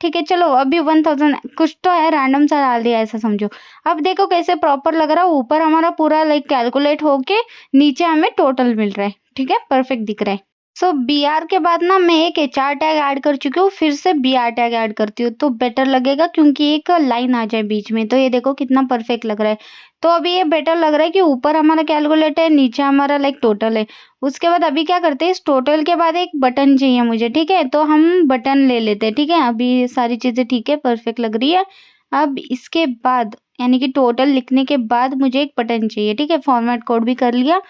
ठीक है, चलो अभी 1000 कुछ तो है, रैंडम सा डाल दिया ऐसा समझो। अब देखो कैसे प्रॉपर लग रहा है, ऊपर हमारा पूरा लाइक कैलकुलेट होके नीचे हमें टोटल मिल रहा है, ठीक है? परफेक्ट दिख रहा है। सो BR के बाद ना मैं एक HR टैग ऐड कर चुकी हूँ, फिर से BR टैग ऐड करती हूँ तो बेटर लगेगा, क्योंकि एक लाइन आ जाए बीच में। तो ये देखो कितना परफेक्ट लग रहा है। तो अभी ये बेटर लग रहा है कि ऊपर हमारा कैलकुलेट है, नीचे हमारा लाइक टोटल है। उसके बाद अभी क्या करते हैं, इस टोटल के बाद एक बटन चाहिए मुझे, ठीक है? तो हम बटन ले लेते हैं, ठीक है? अभी सारी चीज़ें ठीक है, परफेक्ट लग रही है। अब इसके बाद यानी कि टोटल लिखने के बाद मुझे एक बटन चाहिए, ठीक है? फॉर्मेट कोड भी कर लिया।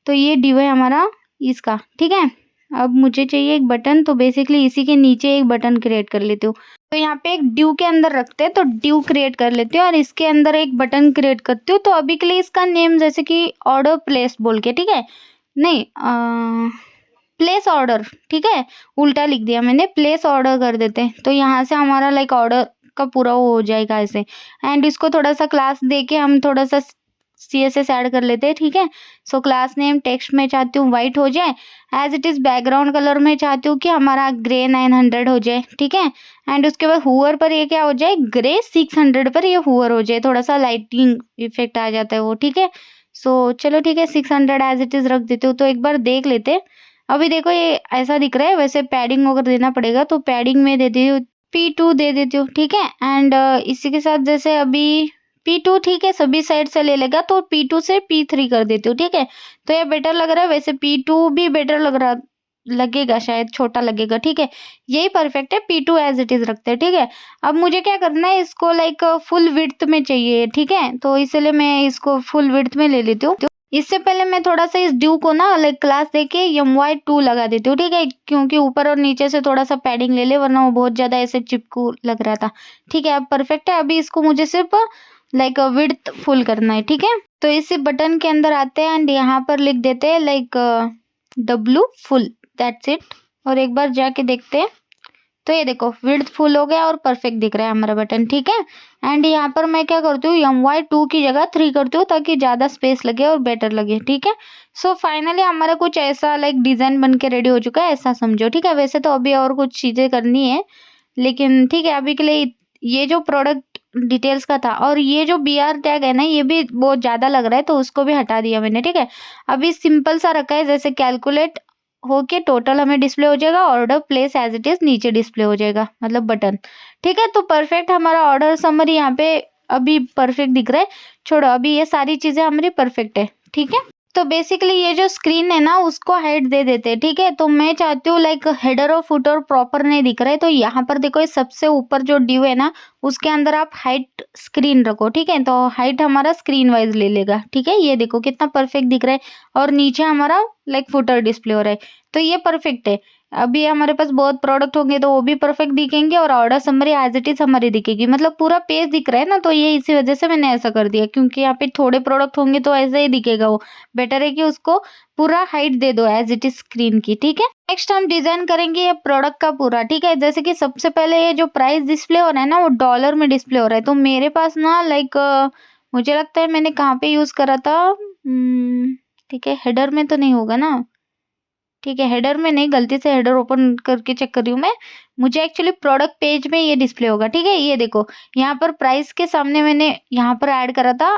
तो ये डिव है हमारा इसका, ठीक है? अब मुझे चाहिए एक बटन, तो बेसिकली इसी के नीचे एक बटन क्रिएट कर लेती हूँ। तो यहाँ पे एक ड्यू के अंदर रखते हैं, तो ड्यू क्रिएट कर लेती हूँ और इसके अंदर एक बटन क्रिएट करती हूँ। तो अभी के लिए इसका नेम जैसे कि ऑर्डर प्लेस बोल के, ठीक है, नहीं प्लेस ऑर्डर, ठीक है, उल्टा लिख दिया मैंने, प्लेस ऑर्डर कर देते हैं। तो यहाँ से हमारा लाइक ऑर्डर का पूरा वो हो जाएगा ऐसे। एंड इसको थोड़ा सा क्लास दे के हम थोड़ा सा CSS ऐड कर लेते हैं, ठीक है। सो क्लास नेम टेक्स्ट में चाहती हूँ वाइट हो जाए, as it is background colour में चाहती हूँ कि हमारा ग्रे 900 हो जाए, ठीक है। एंड उसके बाद हुअर पर ये क्या हो जाए, ग्रे 600 पर ये हुअर हो जाए, थोड़ा सा लाइटिंग इफेक्ट आ जाता है वो, ठीक है। सो चलो ठीक है, 600 एज इट इज़ रख देते हो। तो एक बार देख लेते हैं। अभी देखो ये ऐसा दिख रहा है, वैसे पैडिंग वगैरह देना पड़ेगा, तो पैडिंग में दे देती हूँ P2 दे देती हूँ, ठीक है। एंड इसी के साथ जैसे अभी P2 ठीक है, सभी साइड से ले लेगा, तो P2 से P3 कर देती हूँ, ठीक है। तो ये बेटर लग रहा है, वैसे P2 भी बेटर लगेगा, शायद छोटा लगेगा, ठीक है। यही परफेक्ट है, P2 एज इट इज रखते हैं, ठीक है। अब मुझे क्या करना है, इसको लाइक फुल विड्थ में चाहिए, ठीक है, तो इसलिए मैं इसको फुल विड्थ में ले लेती हूँ। इससे पहले मैं थोड़ा सा इस ड्यू को ना लाइक क्लास देके my2 लगा देती हूँ, ठीक है, क्योंकि ऊपर और नीचे से थोड़ा सा पैडिंग ले ले, वरना वो बहुत ज्यादा ऐसे चिपकू लग रहा था, ठीक है। अब परफेक्ट है। अभी इसको मुझे सिर्फ लाइक विड्थ फुल करना है, ठीक है। तो इसी बटन के अंदर आते हैं एंड यहाँ पर लिख देते हैं like W full, that's it. और एक बार जाके देखते हैं, तो ये देखो विड्थ फुल हो गया और परफेक्ट दिख रहा है हमारा बटन, ठीक है। एंड यहाँ पर मैं क्या करती हूँ, my2 की जगह 3 करती हूँ, ताकि ज़्यादा स्पेस लगे और बेटर लगे, ठीक है। सो फाइनली हमारा कुछ ऐसा लाइक डिज़ाइन बन के रेडी हो चुका है, ऐसा समझो, ठीक है। वैसे तो अभी और कुछ चीज़ें करनी है, लेकिन ठीक है, अभी के लिए ये जो प्रोडक्ट डिटेल्स का था और ये जो BR टैग है ना, ये भी बहुत ज़्यादा लग रहा है, तो उसको भी हटा दिया मैंने, ठीक है। अभी सिंपल सा रखा है, जैसे कैलकुलेट होके टोटल हमें डिस्प्ले हो जाएगा, order place as it is नीचे डिस्प्ले हो जाएगा, मतलब बटन, ठीक है। तो परफेक्ट हमारा ऑर्डर समरी यहाँ पे अभी परफेक्ट दिख रहा है। छोड़ो, अभी ये सारी चीजें हमारी परफेक्ट है, ठीक है। तो बेसिकली ये जो स्क्रीन है ना, उसको हाइट दे देते हैं, ठीक है। तो मैं चाहती हूँ लाइक हेडर और फुटर प्रॉपर नहीं दिख रहा है, तो यहाँ पर देखो ये सबसे ऊपर जो ड्यू है ना, उसके अंदर आप हाइट स्क्रीन रखो, ठीक है। तो हाइट हमारा स्क्रीन वाइज ले लेगा, ठीक है। ये देखो कितना परफेक्ट दिख रहा है, और नीचे हमारा लाइक फुटर डिस्प्ले हो रहा है, तो ये परफेक्ट है। अभी हमारे पास बहुत प्रोडक्ट होंगे तो वो भी परफेक्ट दिखेंगे, और order summary as it is हमारी दिखेगी, मतलब पूरा पेज दिख रहा है ना। तो ये इसी वजह से मैंने ऐसा कर दिया, क्योंकि यहाँ पे थोड़े प्रोडक्ट होंगे तो ऐसा ही दिखेगा वो। बेटर है कि उसको पूरा हाइट दे दो एज इट इज स्क्रीन की, ठीक है। नेक्स्ट हम डिजाइन करेंगे ये प्रोडक्ट का पूरा, ठीक है। जैसे कि सबसे पहले ये जो प्राइस डिस्प्ले हो रहा है ना, वो डॉलर में डिस्प्ले हो रहा है। तो मेरे पास ना लाइक मुझे लगता है मैंने कहाँ पे यूज करा था, ठीक है, हेडर में तो नहीं होगा ना, ठीक है, हेडर में नहीं, गलती से हेडर ओपन करके चेक कर रही हूँ मैं। मुझे एक्चुअली प्रोडक्ट पेज में ये डिस्प्ले होगा, ठीक है। ये देखो यहाँ पर प्राइस के सामने मैंने यहाँ पर ऐड करा था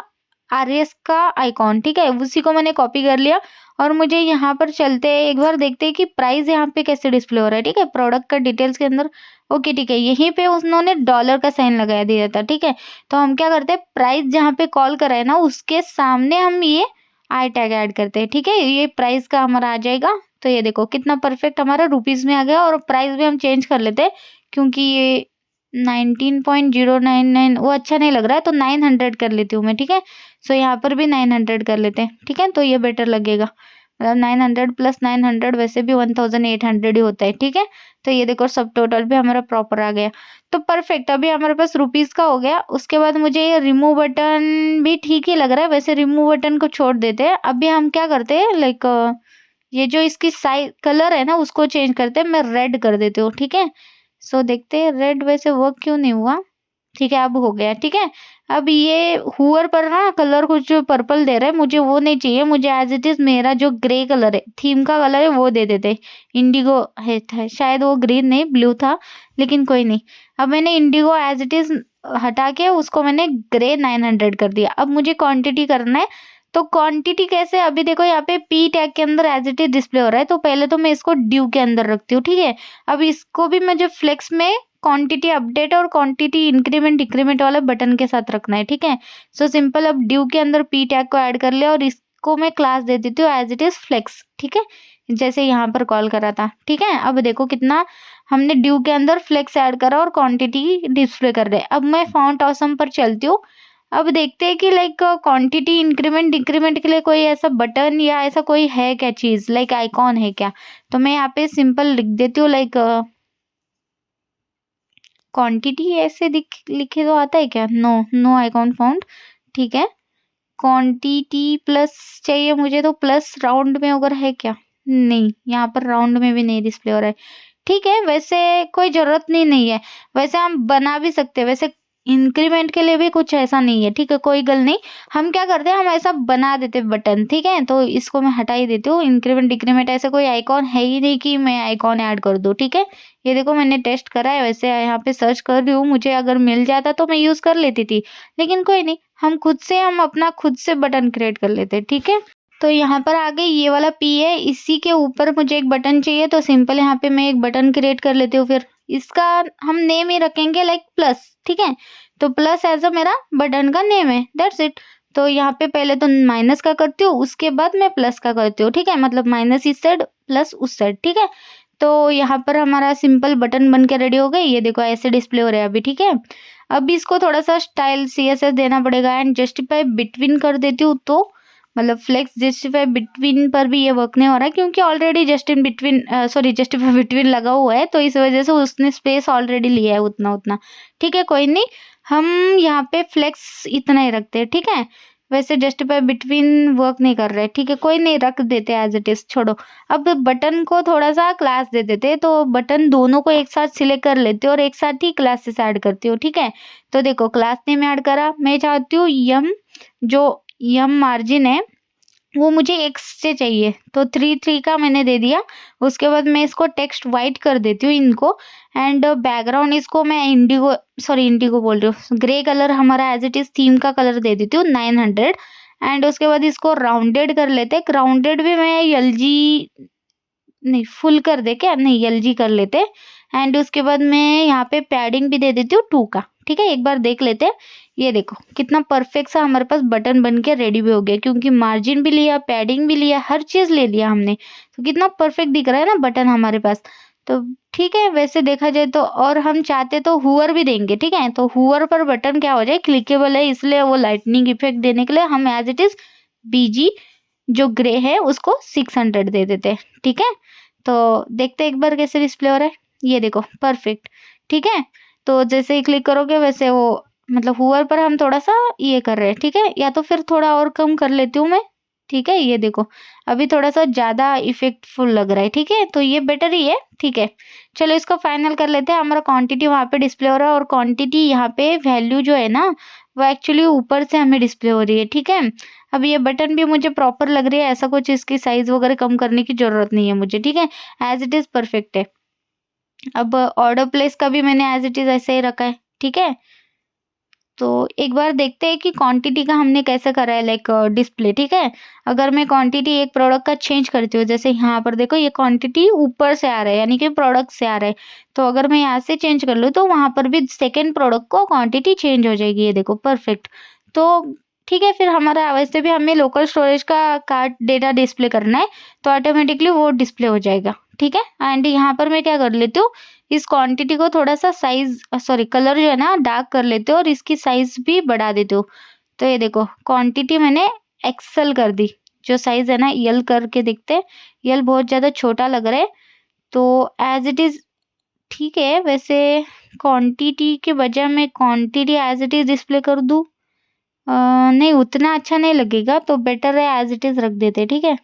RS का आइकॉन, ठीक है, उसी को मैंने कॉपी कर लिया। और मुझे यहाँ पर चलते हैं, एक बार देखते हैं कि प्राइस यहाँ पे कैसे डिस्प्ले हो रहा है, ठीक है, प्रोडक्ट का डिटेल्स के अंदर। ओके ठीक है, यहीं पे उन्होंने डॉलर का साइन लगाया दिया था, ठीक है। तो हम क्या करते हैं, प्राइस जहाँ पे कॉल करा है ना, उसके सामने हम ये आई टैग ऐड करते हैं, ठीक है। ये प्राइस का हमारा आ जाएगा। तो ये देखो कितना परफेक्ट हमारा रुपीज में आ गया, और प्राइस भी हम चेंज कर लेते हैं, क्योंकि ये 19.099 वो अच्छा नहीं लग रहा है, तो 900 कर लेती हूँ मैं, ठीक है। सो यहाँ पर भी 900 कर लेते हैं, ठीक है, तो ये बेटर लगेगा। मतलब 900 प्लस 900 वैसे भी 1800 ही होता है, ठीक है। तो ये देखो सब टोटल भी हमारा प्रॉपर आ गया। तो परफेक्ट, अभी हमारे पास रुपीज का हो गया। उसके बाद मुझे ये रिमूव बटन भी ठीक ही लग रहा है, वैसे रिमूव बटन को छोड़ देते हैं। अभी हम क्या करते हैं, लाइक ये जो इसकी साइज कलर है ना, उसको चेंज करते हैं, मैं रेड कर देती हूँ, ठीक है। सो देखते हैं रेड वैसे वर्क क्यों नहीं हुआ, ठीक है, अब हो गया, ठीक है। अब ये हुअर पर ना कलर कुछ पर्पल दे रहा है, मुझे वो नहीं चाहिए, मुझे एज इट इज मेरा जो ग्रे कलर है, थीम का कलर है, वो दे देते। इंडिगो है था, शायद वो ग्रीन नहीं ब्लू था, लेकिन कोई नहीं। अब मैंने इंडिगो एज इट इज हटा के उसको मैंने ग्रे 900 कर दिया। अब मुझे क्वांटिटी करना है, तो क्वांटिटी कैसे, अभी देखो यहाँ पे P टैग के अंदर एज इट इज डिस्प्ले हो रहा है, तो पहले तो मैं इसको ड्यू के अंदर रखती हूँ, ठीक है। अब इसको भी मुझे फ्लेक्स में क्वांटिटी अपडेट और क्वांटिटी इंक्रीमेंट डिक्रीमेंट वाले बटन के साथ रखना है, ठीक है। सो सिंपल, अब ड्यू के अंदर P टैग को ऐड कर लिया, और इसको मैं क्लास दे देती हूँ एज इट इज फ्लेक्स, ठीक है, जैसे यहाँ पर कॉल करा था, ठीक है। अब देखो कितना हमने ड्यू के अंदर फ्लेक्स ऐड करा और क्वांटिटी डिस्प्ले कर रहे हैं। अब मैं फॉन्ट ऑसम पर चलती हूँ। अब देखते हैं कि लाइक क्वांटिटी इंक्रीमेंट डिक्रीमेंट के लिए कोई ऐसा बटन या ऐसा कोई है क्या चीज़, लाइक आइकॉन है क्या? तो मैं यहाँ पे सिंपल लिख देती हूँ लाइक क्वांटिटी ऐसे लिखे तो आता है क्या? No, no icon found. ठीक है, क्वांटिटी प्लस चाहिए मुझे, तो प्लस राउंड में अगर है क्या? नहीं, यहाँ पर राउंड में भी नहीं डिस्प्ले हो रहा है। ठीक है, वैसे कोई ज़रूरत नहीं है। वैसे हम बना भी सकते हैं, वैसे इंक्रीमेंट के लिए भी कुछ ऐसा नहीं है, ठीक है, कोई गल नहीं। हम क्या करते हैं, हम ऐसा बना देते हैं बटन, ठीक है? तो इसको मैं हटा ही देती हूँ। इंक्रीमेंट, डिक्रीमेंट ऐसे कोई आइकॉन है ही नहीं कि मैं आइकॉन ऐड कर दूँ, ठीक है? ये देखो मैंने टेस्ट करा है, वैसे यहाँ पे सर्च कर रही हूँ, मुझे अगर मिल जाता तो मैं यूज़ कर लेती थी। लेकिन कोई नहीं, हम अपना खुद से बटन क्रिएट कर लेते हैं, ठीक है? तो यहाँ पर आगे ये वाला पी है, इसी के ऊपर मुझे एक बटन चाहिए, तो सिंपल यहाँ पे मैं एक बटन क्रिएट कर लेती हूँ। फिर इसका हम नेम ही रखेंगे लाइक प्लस, ठीक है? तो प्लस एज़ अ मेरा बटन का नेम है, दैट्स इट। तो यहाँ पे पहले तो माइनस का करती हूँ, उसके बाद मैं प्लस का करती हूँ, ठीक है? मतलब माइनस इस साइड, प्लस उस साइड, ठीक है? तो यहाँ पर हमारा सिंपल बटन बन के रेडी हो गई। ये देखो ऐसे डिस्प्ले हो रहा है अभी, ठीक है? अब इसको थोड़ा-सा स्टाइल सीएसएस देना पड़ेगा एंड जस्टिफाई बिटवीन कर देती हूँ, तो मतलब फ्लेक्स जस्टिफाई बिटवीन पर भी ये वर्क नहीं हो रहा है, क्योंकि ऑलरेडी जस्टिफाई बिटवीन लगा हुआ है, तो इस वजह से उसने स्पेस ऑलरेडी लिया है उतना। ठीक है, कोई नहीं, हम यहाँ पे फ्लेक्स इतना ही रखते हैं, ठीक है? वैसे जस्टिफाई बिटवीन वर्क नहीं कर रहा है, ठीक है, कोई नहीं, रख देते एज इट इज, छोड़ो। अब बटन को थोड़ा सा क्लास दे देते, तो बटन दोनों को एक साथ सिलेक्ट कर लेते और एक साथ ही क्लासेस ऐड करती हूँ, ठीक है? तो देखो क्लास नेम ऐड करा, मैं चाहती हूँ यम, जो यम मार्जिन है वो मुझे एक्स से चाहिए, तो 3 का मैंने दे दिया। उसके बाद मैं इसको टेक्स्ट वाइट कर देती हूँ इनको, एंड बैकग्राउंड इसको मैं इंडिगो बोल रही हूँ, ग्रे कलर हमारा एज इट इज थीम का कलर दे देती हूँ 900। एंड उसके बाद इसको राउंडेड कर लेते हैं। राउंडेड भी मैं एलजी नहीं, फुल कर दे क्या? नहीं, एलजी कर लेते हैं। एंड उसके बाद मैं यहाँ पे पैडिंग भी दे देती हूँ 2 का, ठीक है? एक बार देख लेते हैं। ये देखो कितना परफेक्ट सा हमारे पास बटन बन के रेडी भी हो गया, क्योंकि मार्जिन भी लिया, पैडिंग भी लिया, हर चीज़ ले लिया हमने। तो कितना परफेक्ट दिख रहा है ना बटन हमारे पास। तो ठीक है, वैसे देखा जाए तो, और हम चाहते तो हूवर भी देंगे, ठीक है? तो हूवर पर बटन क्या हो जाए, क्लिकेबल है, इसलिए वो लाइटनिंग इफेक्ट देने के लिए हम एज इट इज़ बीजी जो ग्रे है उसको 600 दे देते हैं, ठीक है? तो देखते हैं एक बार कैसे डिस्प्ले हो रहा है। ये देखो परफेक्ट, ठीक है? तो जैसे ही क्लिक करोगे वैसे वो मतलब हूवर पर हम थोड़ा-सा ये कर रहे हैं, ठीक है? या तो फिर थोड़ा और कम कर लेती हूँ मैं, ठीक है? ये देखो, अभी थोड़ा-सा ज़्यादा इफ़ेक्टफुल लग रहा है, ठीक है? तो ये बेटर ही है, ठीक है? चलो इसको फाइनल कर लेते हैं। हमारा क्वांटिटी वहाँ पे डिस्प्ले हो रहा है और क्वांटिटी यहाँ पे वैल्यू जो है ना, वो एक्चुअली ऊपर से हमें डिस्प्ले हो रही है, ठीक है? अब ये बटन भी मुझे प्रॉपर लग रही है, ऐसा कुछ इसकी साइज़ वगैरह कम करने की ज़रूरत नहीं है मुझे, ठीक है? एज़ इट इज़ परफेक्ट है। अब ऑर्डर प्लेस का भी मैंने एज़ इट इज़ ऐसे ही रखा है, ठीक है? तो एक बार देखते हैं कि क्वांटिटी का हमने कैसे करा है लाइक डिस्प्ले, ठीक है? अगर मैं क्वांटिटी एक प्रोडक्ट का चेंज करती हूँ, जैसे यहाँ पर देखो ये क्वांटिटी ऊपर से आ रहा है, यानी कि प्रोडक्ट से आ रहा है। तो अगर मैं यहाँ से चेंज कर लूँ तो वहाँ पर भी सेकंड प्रोडक्ट को क्वांटिटी चेंज हो जाएगी, ये देखो परफेक्ट। तो ठीक है, फिर हमारा वैसे भी हमें लोकल स्टोरेज का कार्ड डेटा डिस्प्ले करना है, तो ऑटोमेटिकली वो डिस्प्ले हो जाएगा, ठीक है? एंड यहाँ पर मैं क्या कर लेती हूँ, इस क्वांटिटी को थोड़ा-सा कलर जो है ना डार्क कर लेते हो और इसकी साइज़ भी बढ़ा देते हो। तो ये देखो क्वांटिटी मैंने एक्सेल कर दी। जो साइज़ है ना एल करके देखते हैं, एल बहुत ज़्यादा छोटा लग रहा है, तो एज़ इट इज़ ठीक है। वैसे क्वांटिटी के बजाय मैं quantity as it is display कर दूँ? नहीं, उतना अच्छा नहीं लगेगा, तो बेटर है एज़ इट इज़ रख देते हैं, ठीक है?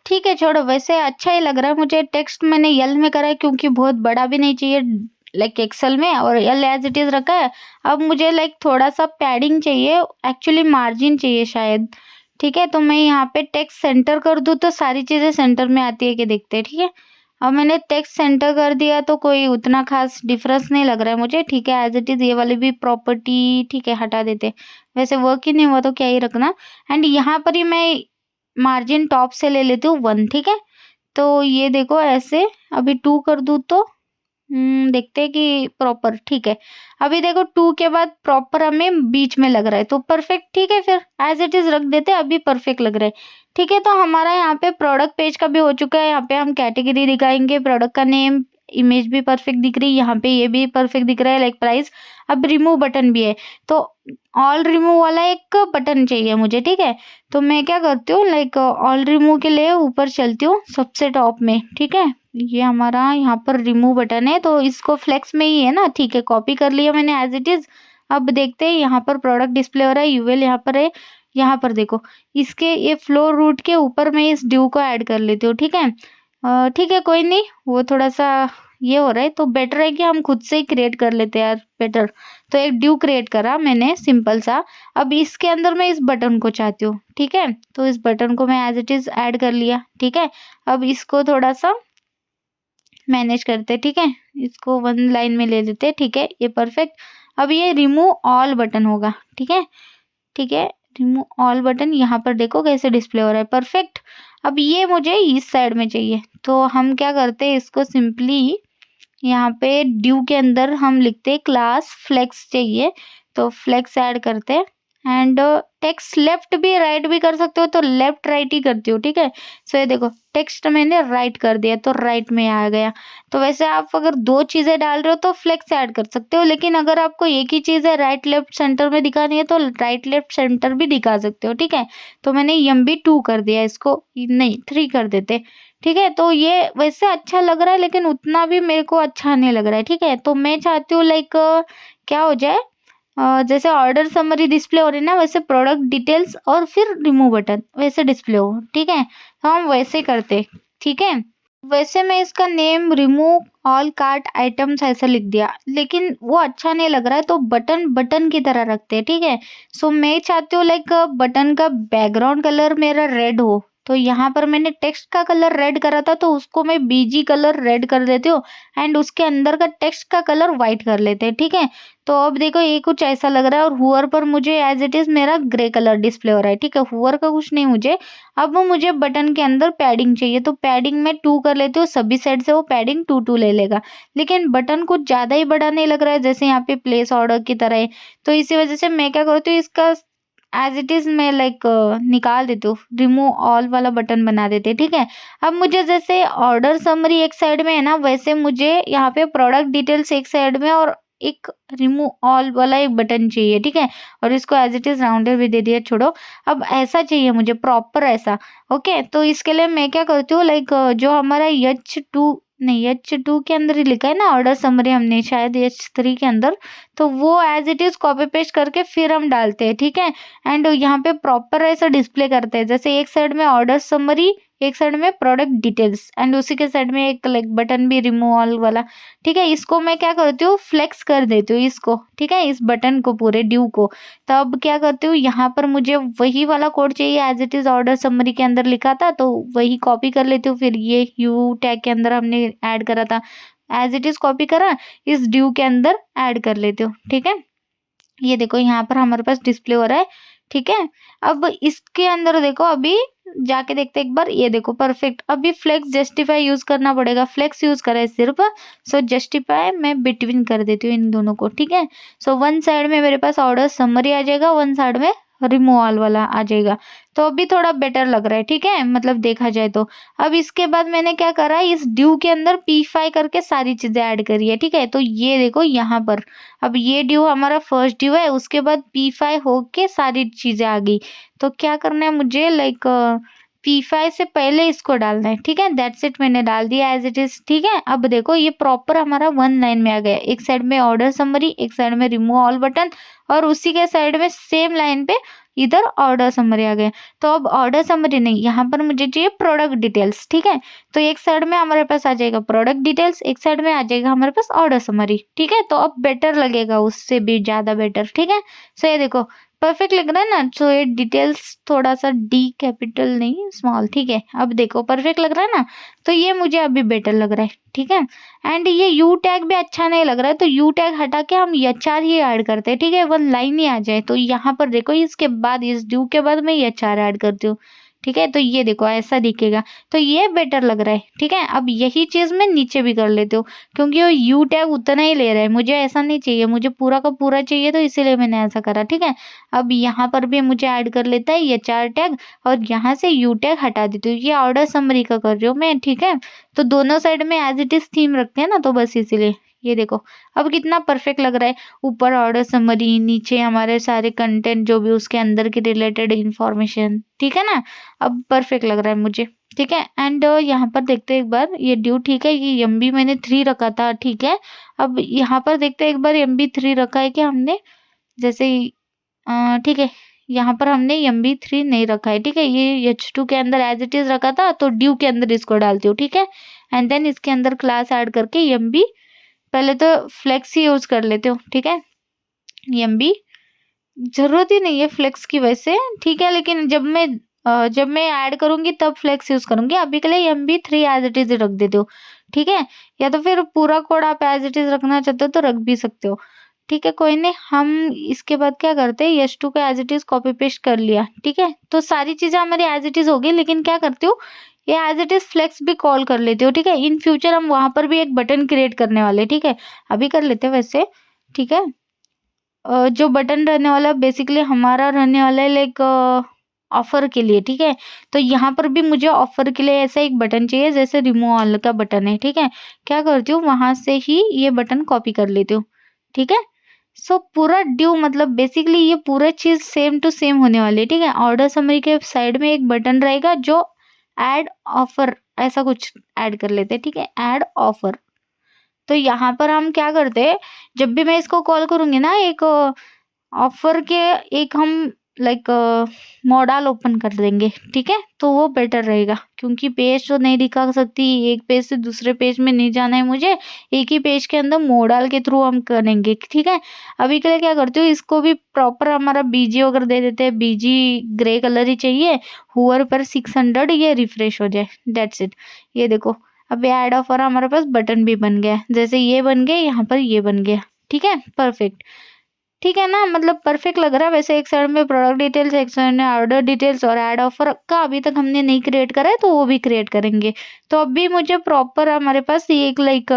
ठीक है, छोड़ो, वैसे अच्छा ही लग रहा है मुझे। टेक्स्ट मैंने यल में करा है क्योंकि बहुत बड़ा भी नहीं चाहिए लाइक एक्सेल में, और यल एज़ इट इज़ रखा है। अब मुझे लाइक थोड़ा-सा पैडिंग चाहिए, एक्चुअली मार्जिन चाहिए शायद, ठीक है? तो मैं यहाँ पे टेक्स्ट सेंटर कर दूँ तो सारी चीज़ें सेंटर में आती है कि देखते हैं, ठीक है? अब मैंने टेक्स्ट सेंटर कर दिया तो कोई उतना ख़ास डिफ़रेंस नहीं लग रहा है मुझे, ठीक है? एज़ इट इज़ ये वाली भी प्रॉपर्टी ठीक है, हटा देते हैं। वैसे वर्क ही नहीं हुआ तो क्या ही रखना। एंड यहाँ पर ही मैं मार्जिन टॉप से ले लेती हूँ 1, ठीक है? तो ये देखो ऐसे, अभी 2 कर दूँ तो देखते हैं कि प्रॉपर ठीक है। अभी देखो 2 के बाद प्रॉपर हमें बीच में लग रहा है, तो परफेक्ट, ठीक है, फिर एज़ इट इज़ रख देते हैं, अभी परफेक्ट लग रहा है। ठीक है, तो हमारा यहाँ पे प्रोडक्ट पेज का भी हो चुका है। यहाँ पे हम कैटेगरी दिखाएँगे, प्रोडक्ट का नेम, इमेज भी परफेक्ट दिख रही है, यहाँ पे ये भी परफेक्ट दिख रहा है लाइक प्राइस। अब रिमूव बटन भी है, तो ऑल रिमूव वाला एक बटन चाहिए मुझे, ठीक है। तो मैं क्या करती हूँ लाइक ऑल रिमूव के लिए ऊपर चलती हूँ सबसे टॉप में, ठीक है। ये हमारा यहाँ पर रिमूव बटन है, तो इसको फ्लेक्स में ही है ना, ठीक है, कॉपी कर लिया मैंने एज इट इज। अब देखते हैं यहाँ पर प्रोडक्ट डिस्प्ले हो रहा है, यूएल यहाँ पर है। यहाँ पर देखो इसके ये फ्लोर रूट के ऊपर मैं इस ड्यू को ऐड कर लेती हूँ, ठीक है। ठीक है, कोई नहीं, वो थोड़ा सा ये हो रहा है, तो बेटर है कि हम खुद से ही क्रिएट कर लेते हैं यार, बेटर। तो एक ड्यू क्रिएट करा मैंने सिंपल सा। अब इसके अंदर मैं इस बटन को चाहती हूँ, ठीक है। तो इस बटन को मैं एज इट इज ऐड कर लिया, ठीक है। अब इसको थोड़ा सा मैनेज करते, ठीक है, इसको वन लाइन में ले लेते, ठीक है, ये परफेक्ट। अब ये रिमूव ऑल बटन होगा, ठीक है, ठीक है। रिमूव ऑल बटन यहाँ पर देखो कैसे डिस्प्ले हो रहा है, परफेक्ट। अब ये मुझे इस साइड में चाहिए, तो हम क्या करते हैं, इसको सिंपली यहाँ पे ड्यू के अंदर हम लिखते हैं क्लास फ्लेक्स चाहिए, तो फ्लेक्स ऐड करते हैं। एंड टेक्स्ट लेफ्ट भी राइट भी कर सकते हो, तो लेफ्ट राइट ही करती हूँ, ठीक है। सो ये देखो टेक्स्ट मैंने राइट कर दिया, तो राइट में आ गया। तो वैसे आप अगर दो चीजें डाल रहे हो तो फ्लेक्स ऐड कर सकते हो, लेकिन अगर आपको एक ही चीज है राइट लेफ्ट सेंटर में दिखानी है तो राइट लेफ्ट सेंटर भी दिखा सकते हो, ठीक है। तो मैंने यम भी 2 कर दिया, इसको नहीं 3 कर देते, ठीक है। तो ये वैसे अच्छा लग रहा है, लेकिन उतना भी मेरे को अच्छा नहीं लग रहा है, ठीक है। तो मैं चाहती हूँ लाइक क्या हो जाए, जैसे ऑर्डर समरी डिस्प्ले हो रही है ना, वैसे प्रोडक्ट डिटेल्स और फिर रिमूव बटन वैसे डिस्प्ले हो, ठीक है। तो हम वैसे करते, ठीक है। वैसे मैं इसका name remove all cart items ऐसा लिख दिया, लेकिन वो अच्छा नहीं लग रहा है, तो बटन बटन की तरह रखते हैं, ठीक है। सो मैं चाहती हूँ लाइक बटन का बैकग्राउंड कलर मेरा रेड हो, तो यहाँ पर मैंने टेक्स्ट का कलर रेड करा था, तो उसको मैं बीजी कलर रेड कर देती हूँ। एंड उसके अंदर का टेक्स्ट का कलर व्हाइट कर लेते हैं, ठीक है। तो अब देखो ये कुछ ऐसा लग रहा है, और हुअर पर मुझे एज इट इज मेरा ग्रे कलर डिस्प्ले हो रहा है, ठीक है। हुअर का कुछ नहीं मुझे। अब मुझे बटन के अंदर पैडिंग चाहिए, तो पैडिंग में 2 कर लेती हूँ, सभी साइड से वो पैडिंग 2 ले लेगा। लेकिन बटन कुछ ज्यादा ही बड़ा नहीं लग रहा है, जैसे यहाँ पे प्लेस ऑर्डर की तरह है। तो इसी वजह से मैं क्या करती हूँ, इसका एज इट इज मैं लाइक निकाल देती हूँ, रिमूव ऑल वाला बटन बना देते, ठीक है। अब मुझे जैसे ऑर्डर समरी एक साइड में है ना, वैसे मुझे यहाँ पे प्रोडक्ट डिटेल्स एक साइड में और एक रिमूव ऑल वाला एक बटन चाहिए, ठीक है। और इसको एज इट इज राउंडर भी दे दिया, छोड़ो। अब ऐसा चाहिए मुझे प्रॉपर ऐसा, ओके। तो इसके लिए मैं क्या करती हूँ लाइक जो हमारा H2 नहीं, H2 के अंदर ही लिखा है ना ऑर्डर समरी, हमने शायद H3 के अंदर, तो वो as it is copy paste करके फिर हम डालते हैं, ठीक है। एंड यहाँ पे प्रॉपर ऐसा डिस्प्ले करते हैं, जैसे एक साइड में ऑर्डर समरी, एक साइड में प्रोडक्ट डिटेल्स, एंड उसी के साइड में एक लाइक बटन भी रिमूव ऑल वाला, ठीक है। इसको मैं क्या करती हूँ, फ्लेक्स कर देती हूँ इसको, ठीक है, इस बटन को पूरे ड्यू को। तो अब क्या करती हूँ, यहाँ पर मुझे वही वाला कोड चाहिए as it is order summary के अंदर लिखा था, तो वही कॉपी कर लेती हूँ। फिर ये यू टैग के अंदर हमने ऐड करा था, एज इट इज कॉपी करा, इस ड्यू के अंदर ऐड कर लेती हूँ, ठीक है। ये देखो यहाँ पर हमारे पास डिस्प्ले हो रहा है, ठीक है। अब इसके अंदर देखो, अभी जाके देखते एक बार, ये देखो परफेक्ट। अभी फ्लेक्स जस्टिफाई यूज करना पड़ेगा, फ्लेक्स यूज करा है सिर्फ। सो जस्टिफाई मैं बिटवीन कर देती हूँ इन दोनों को, ठीक है। सो वन साइड में मेरे पास ऑर्डर समरी आ जाएगा, वन साइड में रिमूव ऑल वाला आ जाएगा। तो अभी थोड़ा बेटर लग रहा है, ठीक है, मतलब देखा जाए तो। अब इसके बाद मैंने क्या करा, इस ड्यू के अंदर P5 करके सारी चीजें ऐड करी है, ठीक है। तो ये देखो यहाँ पर, अब ये ड्यू हमारा फर्स्ट ड्यू है, उसके बाद P5 होके सारी चीजें आ गई। तो क्या करना है मुझे, लाइक P5 से पहले इसको डालना है, ठीक है। दैट्स इट, मैंने डाल दिया एज इट इज, ठीक है। अब देखो ये प्रॉपर हमारा वन लाइन में आ गया, एक साइड में ऑर्डर समरी, एक साइड में रिमूव ऑल बटन, और उसी के साइड में सेम लाइन पे इधर ऑर्डर समरी आ गया। तो अब ऑर्डर समरी नहीं, यहाँ पर मुझे चाहिए प्रोडक्ट डिटेल्स, ठीक है। तो एक साइड में हमारे पास आ जाएगा प्रोडक्ट डिटेल्स, एक साइड में आ जाएगा हमारे पास ऑर्डर समरी, ठीक है। तो अब बेटर लगेगा, उससे भी ज्यादा बेटर, ठीक है। सो ये देखो परफेक्ट लग रहा है ना। सो ये डिटेल्स थोड़ा सा डी कैपिटल नहीं स्मॉल, ठीक है। अब देखो परफेक्ट लग रहा है ना, तो ये मुझे अभी बेटर लग रहा है, ठीक है। एंड ये यू टैग भी अच्छा नहीं लग रहा है, तो यू टैग हटा के हम HR ही ऐड करते हैं, ठीक है, वन लाइन ही आ जाए। तो यहाँ पर देखो इसके बाद, इस ड्यू के बाद मैं HR ऐड करती हूँ, ठीक है। तो ये देखो ऐसा दिखेगा, तो ये बेटर लग रहा है, ठीक है। अब यही चीज़ मैं नीचे भी कर लेती हूँ, क्योंकि वो यू टैग उतना ही ले रहा है, मुझे ऐसा नहीं चाहिए, मुझे पूरा का पूरा चाहिए, तो इसीलिए मैंने ऐसा करा, ठीक है। अब यहाँ पर भी मुझे ऐड कर लेता है ये 4 टैग, और यहाँ से यू टैग हटा देती हूँ। ये ऑर्डर समरी का कर रही हूँ मैं, ठीक है। तो दोनों साइड में एज़ इट इज़ थीम रखते हैं ना, तो बस इसीलिए। ये देखो अब कितना परफेक्ट लग रहा है। ऊपर ऑर्डर समरी, नीचे हमारे सारे कंटेंट जो भी उसके अंदर के रिलेटेड इन्फॉर्मेशन, ठीक है ना। अब परफेक्ट लग रहा है मुझे, ठीक है। एंड यहाँ पर देखते हैं एक बार, ये ड्यू ठीक है, ये एमबी मैंने 3 रखा था, ठीक है। अब यहाँ पर देखते हैं एक बार एमबी 3 रखा है क्या हमने, जैसे ही ठीक है, यहाँ पर हमने एमबी 3 नहीं रखा है, ठीक है। ये H2 के अंदर एज इट इज रखा था, तो ड्यू के अंदर इसको डालती हूँ, ठीक है। एंड देन इसके अंदर क्लास ऐड करके एमबी, पहले तो फ्लेक्स ही यूज कर लेते हो, ठीक है। एमबी जरूरत ही नहीं है फ्लेक्स की वैसे, ठीक है, लेकिन जब मैं ऐड करूंगी तब फ्लेक्स यूज करूंगी। अभी के लिए एमबी 3 एज इट इज रख देते हो, ठीक है। या तो फिर पूरा कोड आप एज इट इज रखना चाहते हो तो रख भी सकते हो, ठीक है। कोई नहीं, हम इसके बाद क्या करते हैं, यश2 को as it is copy paste कर लिया, ठीक है। तो सारी चीजें हमारी एज इट इज होगी, लेकिन क्या करती हूँ, ये एज इट इज फ्लेक्स भी कॉल कर लेती हूँ, ठीक है। इन फ्यूचर हम वहां पर भी एक बटन क्रिएट करने वाले, ठीक है। अभी कर लेते हैं वैसे, ठीक है। जो बटन रहने वाला बेसिकली हमारा रहने वाला है लाइक ऑफर के लिए, ठीक है। तो यहाँ पर भी मुझे ऑफर के लिए ऐसा एक बटन चाहिए, जैसे रिमूव ऑल का बटन है, ठीक है। क्या करती हूँ, वहां से ही ये बटन कॉपी कर लेती हूँ, ठीक है। सो पूरा ड्यू मतलब बेसिकली ये पूरा चीज सेम टू सेम होने वाली है, ठीक है। ऑर्डर समरी के साइड में एक बटन रहेगा जो ऐड ऑफर ऐसा कुछ ऐड कर लेते हैं, ठीक है। ऐड ऑफर, तो यहाँ पर हम क्या करते हैं, जब भी मैं इसको कॉल करूंगी ना, एक ऑफर के एक हम लाइक मॉडल ओपन कर देंगे, ठीक है। तो वो बेटर रहेगा, क्योंकि पेज तो नहीं दिखा सकती, एक पेज से दूसरे पेज में नहीं जाना है मुझे, एक ही पेज के अंदर मॉडल के थ्रू हम करेंगे, ठीक है। अभी के लिए क्या करती हूँ, इसको भी प्रॉपर हमारा बीजी वगैरह दे देते हैं, बीजी ग्रे कलर ही चाहिए, हुअर पर 600 ये रिफ्रेश हो जाए, दैट्स इट। ये देखो अब ऐड ऑफर हमारे पास बटन भी बन गया, जैसे ये बन गया, यहाँ पर ये बन गया, ठीक है। परफेक्ट, ठीक है ना, मतलब परफेक्ट लग रहा है। वैसे एक साइड में प्रोडक्ट डिटेल्स, एक साइड में ऑर्डर डिटेल्स, और ऐड ऑफर का अभी तक हमने नहीं क्रिएट करा है, तो वो भी क्रिएट करेंगे। तो अभी मुझे प्रॉपर हमारे पास ये एक लाइक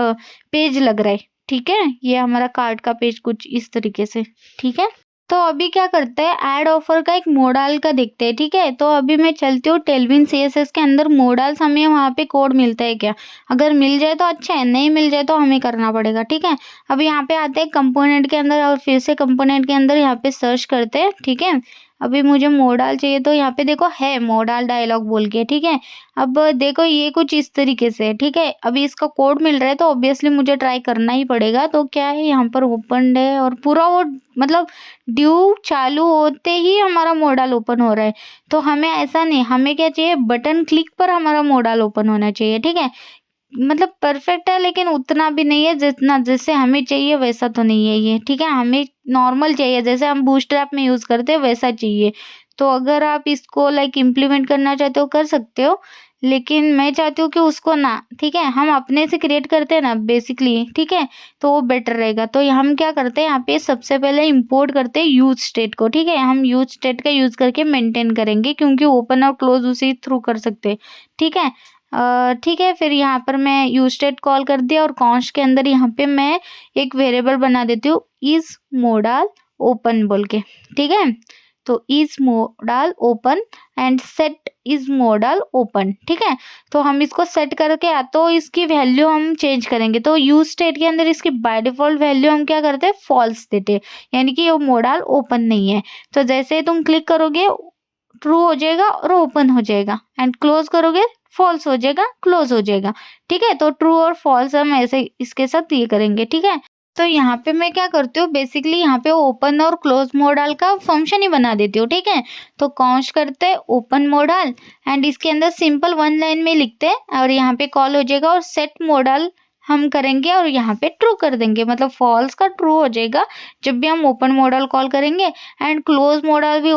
पेज लग रहा है, ठीक है। ये हमारा कार्ड का पेज कुछ इस तरीके से, ठीक है। तो अभी क्या करते हैं, ऐड ऑफर का एक मोडाल का देखते हैं, ठीक है। तो अभी मैं चलती हूँ टेलविन सीएसएस के अंदर, मोडाल्स हमें वहाँ पे कोड मिलता है क्या, अगर मिल जाए तो अच्छा है, नहीं मिल जाए तो हमें करना पड़ेगा, ठीक है। अब यहाँ पे आते हैं कंपोनेंट के अंदर, और फिर से कंपोनेंट के अंदर यहाँ पे सर्च करते हैं, ठीक है। अभी मुझे मोडाल चाहिए, तो यहाँ पे देखो है मोडाल डायलॉग बोल के, ठीक है। अब देखो ये कुछ इस तरीके से है, ठीक है। अभी इसका कोड मिल रहा है, तो ऑब्वियसली मुझे ट्राई करना ही पड़ेगा। तो क्या है, यहाँ पर ओपन है, और पूरा वो मतलब ड्यू चालू होते ही हमारा मॉडल ओपन हो रहा है। तो हमें ऐसा नहीं, हमें क्या चाहिए, बटन क्लिक पर हमारा मॉडल ओपन होना चाहिए, ठीक है। मतलब परफेक्ट है, लेकिन उतना भी नहीं है जितना जैसे हमें चाहिए वैसा तो नहीं है ये, ठीक है। हमें नॉर्मल चाहिए, जैसे हम बूटस्ट्रैप में यूज करते हैं वैसा चाहिए। तो अगर आप इसको लाइक इम्प्लीमेंट करना चाहते हो कर सकते हो, लेकिन मैं चाहती हूँ कि उसको ना, ठीक है, हम अपने से क्रिएट करते हैं ना बेसिकली, ठीक है। तो वो बेटर रहेगा। तो हम क्या करते हैं, यहाँ पे सबसे पहले इंपोर्ट करते हैं यूज स्टेट को, ठीक है। हम यूज स्टेट का यूज करके मेंटेन करेंगे, क्योंकि ओपन और क्लोज उसी थ्रू कर सकते हैं, ठीक है। ठीक है, फिर यहाँ पर मैं यूज स्टेट कॉल कर दिया, और कॉन्स्ट के अंदर यहाँ पे मैं एक वेरिएबल बना देती हूँ, इज मोडाल ओपन बोल के, ठीक है। तो is modal open and set is modal open, ठीक है। तो हम इसको सेट करके या तो इसकी वैल्यू हम चेंज करेंगे, तो यूज स्टेट के अंदर इसकी बाय डिफॉल्ट वैल्यू हम क्या करते हैं, फॉल्स देते हैं, यानी कि वो मोडाल ओपन नहीं है। तो जैसे ही तुम क्लिक करोगे ट्रू हो जाएगा और ओपन हो जाएगा, एंड क्लोज करोगे फॉल्स हो जाएगा, क्लोज हो जाएगा, ठीक है। तो ट्रू और फॉल्स हम ऐसे इसके साथ ये करेंगे, ठीक है। तो यहाँ पे मैं क्या करती हूँ, बेसिकली यहाँ पे ओपन और क्लोज मॉडल का फंक्शन ही बना देती हूँ, ठीक है। तो कॉन्स्ट करते हैं ओपन मॉडल, एंड इसके अंदर सिंपल 1 लाइन में लिखते हैं, और यहाँ पे कॉल हो जाएगा, और सेट मॉडल हम करेंगे, और यहाँ पे ट्रू कर देंगे, मतलब फॉल्स का ट्रू हो जाएगा जब भी हम ओपन मॉडल कॉल करेंगे। एंड क्लोज मॉडल भी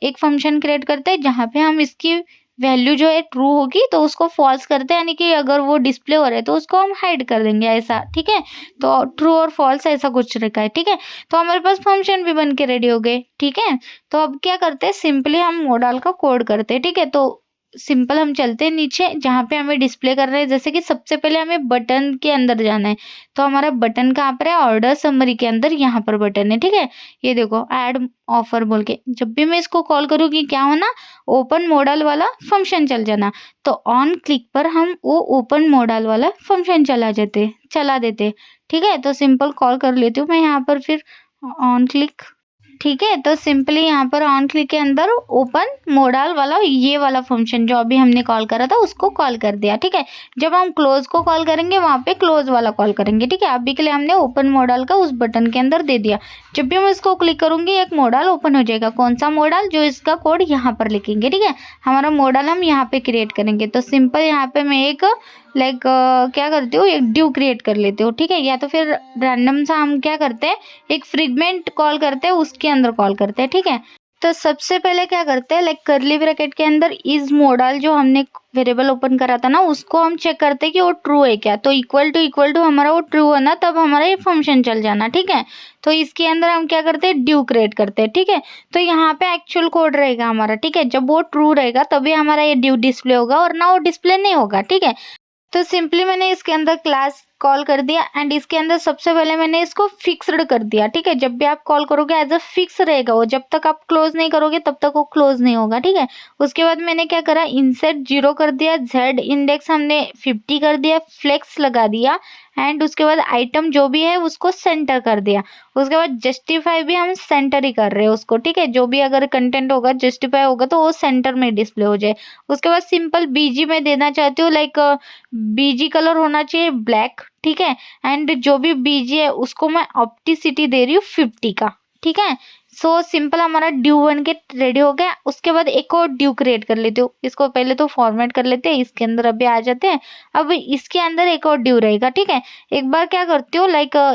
एक फंक्शन क्रिएट करते हैं, जहाँ पे हम इसकी वैल्यू जो है ट्रू होगी तो उसको फॉल्स करते हैं, यानी कि अगर वो डिस्प्ले हो रहा है तो उसको हम हाइड कर देंगे, ऐसा, ठीक है। तो ट्रू और फॉल्स ऐसा कुछ रखा है, ठीक है। तो हमारे पास फंक्शन भी बन के रेडी हो गए, ठीक है। तो अब क्या करते हैं, सिंपली हम मॉडल का कोड करते हैं, ठीक है। तो सिंपल हम चलते हैं नीचे जहाँ पे हमें डिस्प्ले कर रहे हैं, जैसे कि सबसे पहले हमें बटन के अंदर जाना है। तो हमारा बटन कहाँ पर है, ऑर्डर समरी के अंदर यहाँ पर बटन है, ठीक है। ये देखो ऐड ऑफर बोल के, जब भी मैं इसको कॉल करूँगी क्या होना, ओपन मॉडल वाला फंक्शन चल जाना। तो ऑन क्लिक पर हम वो ओपन मॉडल वाला फंक्शन चला देते, ठीक है। तो सिंपल कॉल कर लेती हूँ मैं यहाँ पर फिर ऑन क्लिक, ठीक है। तो सिंपली यहाँ पर ऑन क्लिक के अंदर ओपन मोडाल वाला ये वाला फंक्शन जो अभी हमने कॉल करा था उसको कॉल कर दिया, ठीक है। जब हम क्लोज को कॉल करेंगे वहाँ पे क्लोज वाला कॉल करेंगे, ठीक है। अभी के लिए हमने ओपन मोडाल का उस बटन के अंदर दे दिया। जब भी हम इसको क्लिक करूंगी एक मोडाल ओपन हो जाएगा। कौन सा मोडाल, जो इसका कोड यहाँ पर लिखेंगे, ठीक है। हमारा मोडाल हम यहाँ पे क्रिएट करेंगे। तो सिंपल यहाँ पे मैं एक क्या करती हूँ, एक ड्यू क्रिएट कर लेती हूँ, ठीक है। या तो फिर रैंडम सा हम क्या करते हैं, एक फ्रेगमेंट कॉल करते हैं, उसके अंदर कॉल करते हैं, ठीक है। तो सबसे पहले क्या करते हैं, कर्ली ब्रैकेट के अंदर इज मॉडल जो हमने वेरिएबल ओपन करा था ना, उसको हम चेक करते हैं कि वो ट्रू है क्या। तो इक्वल टू हमारा वो ट्रू है ना, तब हमारा ये फंक्शन चल जाना, ठीक है। तो इसके अंदर हम क्या करते हैं, ड्यू क्रिएट करते हैं, ठीक है। तो यहाँ पे एक्चुअल कोड रहेगा हमारा, ठीक है। जब वो ट्रू रहेगा तभी हमारा ये ड्यू डिस्प्ले होगा, और ना वो डिस्प्ले नहीं होगा, ठीक है। तो सिंपली मैंने इसके अंदर क्लास कॉल कर दिया एंड इसके अंदर सबसे पहले मैंने इसको फिक्स्ड कर दिया, ठीक है। जब भी आप कॉल करोगे एज अ फिक्स रहेगा वो, जब तक आप क्लोज नहीं करोगे तब तक वो क्लोज नहीं होगा, ठीक है। उसके बाद मैंने क्या करा, इंसेट 0 कर दिया, जेड इंडेक्स हमने 50 कर दिया, फ्लेक्स लगा दिया एंड उसके बाद आइटम जो भी है उसको सेंटर कर दिया। उसके बाद जस्टिफाई भी हम सेंटर ही कर रहे हैं उसको, ठीक है। जो भी अगर कंटेंट होगा जस्टिफाई होगा तो वो सेंटर में डिस्प्ले हो जाए। उसके बाद सिंपल बीजी में देना चाहती हूँ, बीजी कलर होना चाहिए ब्लैक, ठीक है। एंड जो भी बीजी है उसको मैं ऑप्टिसिटी दे रही हूँ 50 का, ठीक है। सो सिंपल हमारा ड्यू बन के रेडी हो गया। उसके बाद एक और ड्यू क्रिएट कर लेती हूँ, इसको पहले तो फॉर्मेट कर लेते हैं, इसके अंदर अभी आ जाते हैं। अब इसके अंदर एक और ड्यू रहेगा, ठीक है। एक बार क्या करती हूँ,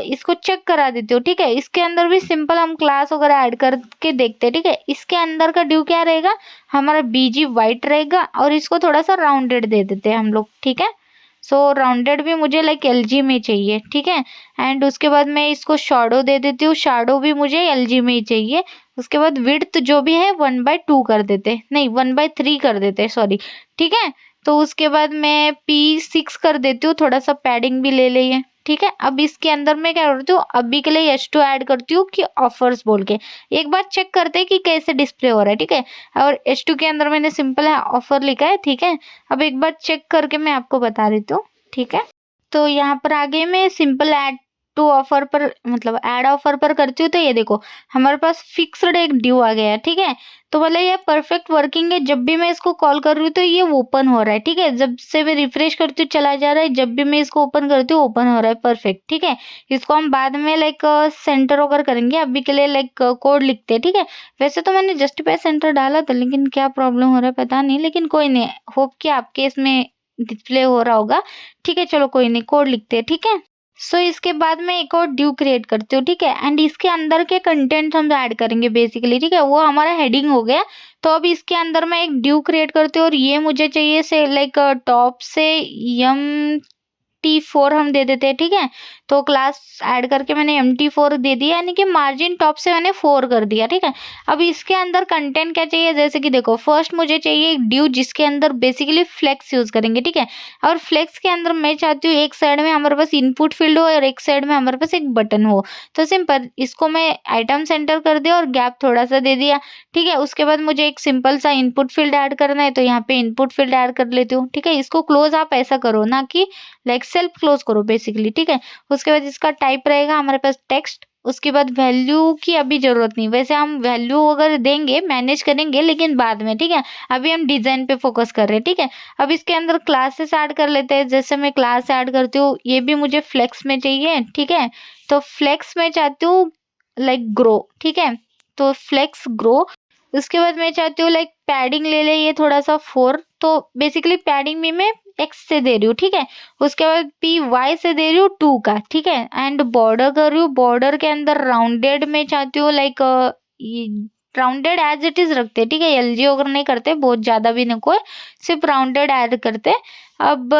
इसको चेक करा देती हूँ, ठीक है। इसके अंदर भी सिंपल हम क्लास वगैरह ऐड करके देखते हैं, ठीक है। इसके अंदर का ड्यू क्या रहेगा, हमारा बीजी वाइट रहेगा और इसको थोड़ा सा राउंडेड दे देते हैं हम लोग, ठीक है। सो राउंडेड भी मुझे एलजी में चाहिए, ठीक है। एंड उसके बाद मैं इसको शैडो दे देती हूँ, शैडो भी मुझे एलजी में ही चाहिए। उसके बाद विड्थ जो भी है 1/2 कर देते, नहीं 1/3 कर देते, सॉरी, ठीक है। तो उसके बाद मैं P6 कर देती हूँ, थोड़ा सा पैडिंग भी ले लिए, ठीक है। अब इसके अंदर मैं क्या करती हूँ, अभी के लिए H2 ऐड करती हूँ कि ऑफर्स बोल के एक बार चेक करते हैं कि कैसे डिस्प्ले हो रहा है, ठीक है। और H2 के अंदर मैंने सिंपल है ऑफर लिखा है, ठीक है। अब एक बार चेक करके मैं आपको बता देती हूँ, ठीक है। तो यहाँ पर आगे मैं सिंपल ऐड टू ऑफर पर ऐड ऑफर पर करती हूँ। तो ये देखो हमारे पास फिक्स्ड एक ड्यू आ गया है, ठीक है। तो ये परफेक्ट वर्किंग है। जब भी मैं इसको कॉल कर रही हूँ तो ये ओपन हो रहा है, ठीक है। जब से मैं रिफ्रेश करती हूँ चला जा रहा है, जब भी मैं इसको ओपन करती हूँ ओपन हो रहा है, परफेक्ट, ठीक है। इसको हम बाद में सेंटर वगैरह करेंगे, अभी के लिए कोड लिखते हैं, ठीक है। वैसे तो मैंने जस्टिफाई सेंटर डाला था लेकिन क्या प्रॉब्लम हो रहा है पता नहीं, लेकिन कोई नहीं, होप कि आपके इसमें डिस्प्ले हो रहा होगा, ठीक है। चलो कोई नहीं, कोड लिखते हैं, ठीक है। सो इसके बाद मैं एक और ड्यू क्रिएट करती हूँ, ठीक है। एंड इसके अंदर के कंटेंट हम ऐड करेंगे बेसिकली, ठीक है। वो हमारा हेडिंग हो गया। तो अब इसके अंदर मैं एक ड्यू क्रिएट करती हूँ और ये मुझे चाहिए से टॉप से MT4 हम दे देते हैं, ठीक है। तो क्लास ऐड करके मैंने MT4 दे दिया, यानी कि मार्जिन टॉप से मैंने 4 कर दिया, ठीक है। अब इसके अंदर कंटेंट क्या चाहिए, जैसे कि देखो फर्स्ट मुझे चाहिए एक ड्यू जिसके अंदर बेसिकली फ्लेक्स यूज करेंगे, ठीक है। और फ्लेक्स के अंदर मैं चाहती हूँ एक साइड में हमारे पास इनपुट फील्ड हो और एक साइड में हमारे पास एक बटन हो। तो सिंपल इसको मैं आइटम सेंटर कर दिया और गैप थोड़ा सा दे दिया, ठीक है। उसके बाद मुझे एक सिंपल सा इनपुट फील्ड ऐड करना है, तो यहाँ पे इनपुट फील्ड ऐड कर लेती हूँ, ठीक है। इसको क्लोज आप ऐसा करो ना कि सेल्फ क्लोज करो बेसिकली, ठीक है। उसके बाद इसका टाइप रहेगा हमारे पास टेक्स्ट। उसके बाद वैल्यू की अभी जरूरत नहीं, वैसे हम वैल्यू अगर देंगे मैनेज करेंगे लेकिन बाद में, ठीक है। अभी हम डिजाइन पे फोकस कर रहे हैं, ठीक है। अब इसके अंदर क्लासेस ऐड कर लेते हैं, जैसे मैं क्लास ऐड करती हूँ, ये भी मुझे फ्लेक्स में चाहिए, ठीक है। तो फ्लेक्स में चाहती हूँ ग्रो, ठीक है। तो फ्लेक्स ग्रो। उसके बाद मैं चाहती हूँ पैडिंग ले ले ये थोड़ा सा 4, तो बेसिकली पैडिंग भी मैं X से दे रही हूँ, ठीक है। उसके बाद PY से दे रही हूँ 2 का, ठीक है। एंड बॉर्डर कर रही हूँ, बॉर्डर के अंदर राउंडेड में चाहती हूँ राउंडेड एज इट इज रखते, ठीक है। LG वगैरह नहीं करते, बहुत ज्यादा भी नहीं, कोई सिर्फ राउंडेड ऐड करते। अब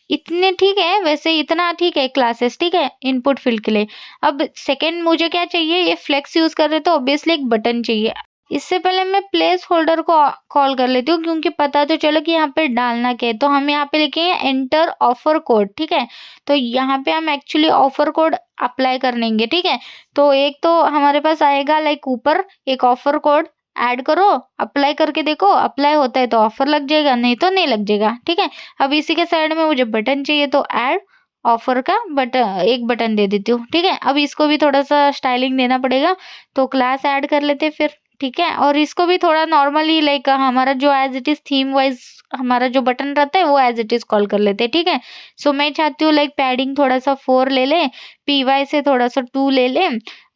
इतने ठीक है, वैसे इतना ठीक है क्लासेस, ठीक है, इनपुट फील्ड के लिए। अब सेकेंड मुझे क्या चाहिए, ये फ्लेक्स यूज कर रहे तो ऑब्वियसली एक बटन चाहिए। इससे पहले मैं प्लेस होल्डर को कॉल कर लेती हूँ, क्योंकि पता तो चलो कि यहाँ पे डालना क्या है। तो हम यहाँ पे लिखेंगे एंटर ऑफर कोड, ठीक है। तो यहाँ पे हम एक्चुअली ऑफर कोड अप्लाई कर लेंगे, ठीक है। तो एक तो हमारे पास आएगा लाइक ऊपर एक ऑफर कोड, ऐड करो, अप्लाई करके देखो, अप्लाई होता है तो ऑफर लग जाएगा, नहीं तो नहीं लग जाएगा, ठीक है। अब इसी के साइड में मुझे बटन चाहिए, तो ऐड ऑफर का बटन, एक बटन दे देती हूँ, ठीक है। अब इसको भी थोड़ा सा स्टाइलिंग देना पड़ेगा, तो क्लास ऐड कर लेते हैं फिर, ठीक है। और इसको भी थोड़ा नॉर्मली लाइक हमारा जो as it is theme wise हमारा जो बटन रहता है वो एज इट इज कॉल कर लेते हैं, ठीक है। सो मैं चाहती हूँ लाइक पैडिंग थोड़ा सा 4 ले ले, पी से थोड़ा सा 2 ले ले,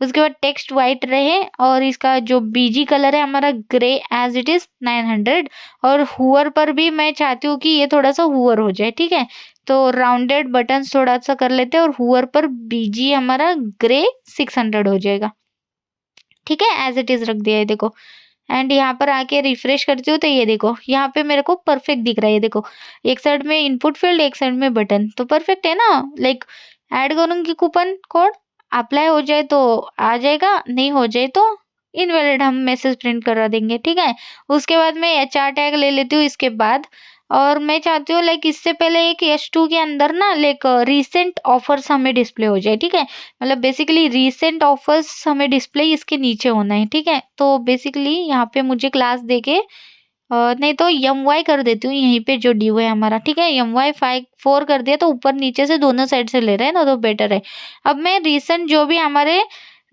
उसके बाद टेक्स्ट वाइट रहे, और इसका जो बीजी कलर है हमारा ग्रे एज इट इज 900, और हुअर पर भी मैं चाहती हूँ कि ये थोड़ा सा हुअर हो जाए, ठीक है। तो राउंडेड बटन थोड़ा सा कर लेते हैं, और हुअर पर बीजी हमारा ग्रे 600 हो जाएगा, ठीक है। एज इट इज रख दिया है, देखो। एंड यहाँ पर आके रिफ्रेश करती हूँ तो ये देखो यहाँ पे मेरे को परफेक्ट दिख रहा है, ये देखो एक साइड में इनपुट फील्ड, एक साइड में बटन, तो परफेक्ट है ना। लाइक ऐड करूंगी कूपन कोड, अप्लाई हो जाए तो आ जाएगा, नहीं हो जाए तो इनवैलिड हम मैसेज प्रिंट करा देंगे, ठीक है। उसके बाद मैं HR टैग ले लेती हूँ इसके बाद, और मैं चाहती हूँ लाइक इससे पहले एक H2 के अंदर ना लाइक रिसेंट ऑफर्स हमें डिस्प्ले हो जाए, ठीक है। मतलब बेसिकली रिसेंट ऑफर्स हमें डिस्प्ले इसके नीचे होना है, ठीक है। तो बेसिकली यहाँ पे मुझे क्लास देके नहीं तो MY कर देती हूँ यहीं पे, जो ड्यू है हमारा, ठीक है। MY 4 कर दिया तो ऊपर नीचे से दोनों साइड से ले रहे हैं ना, तो बेटर है। अब मैं रिसेंट जो भी हमारे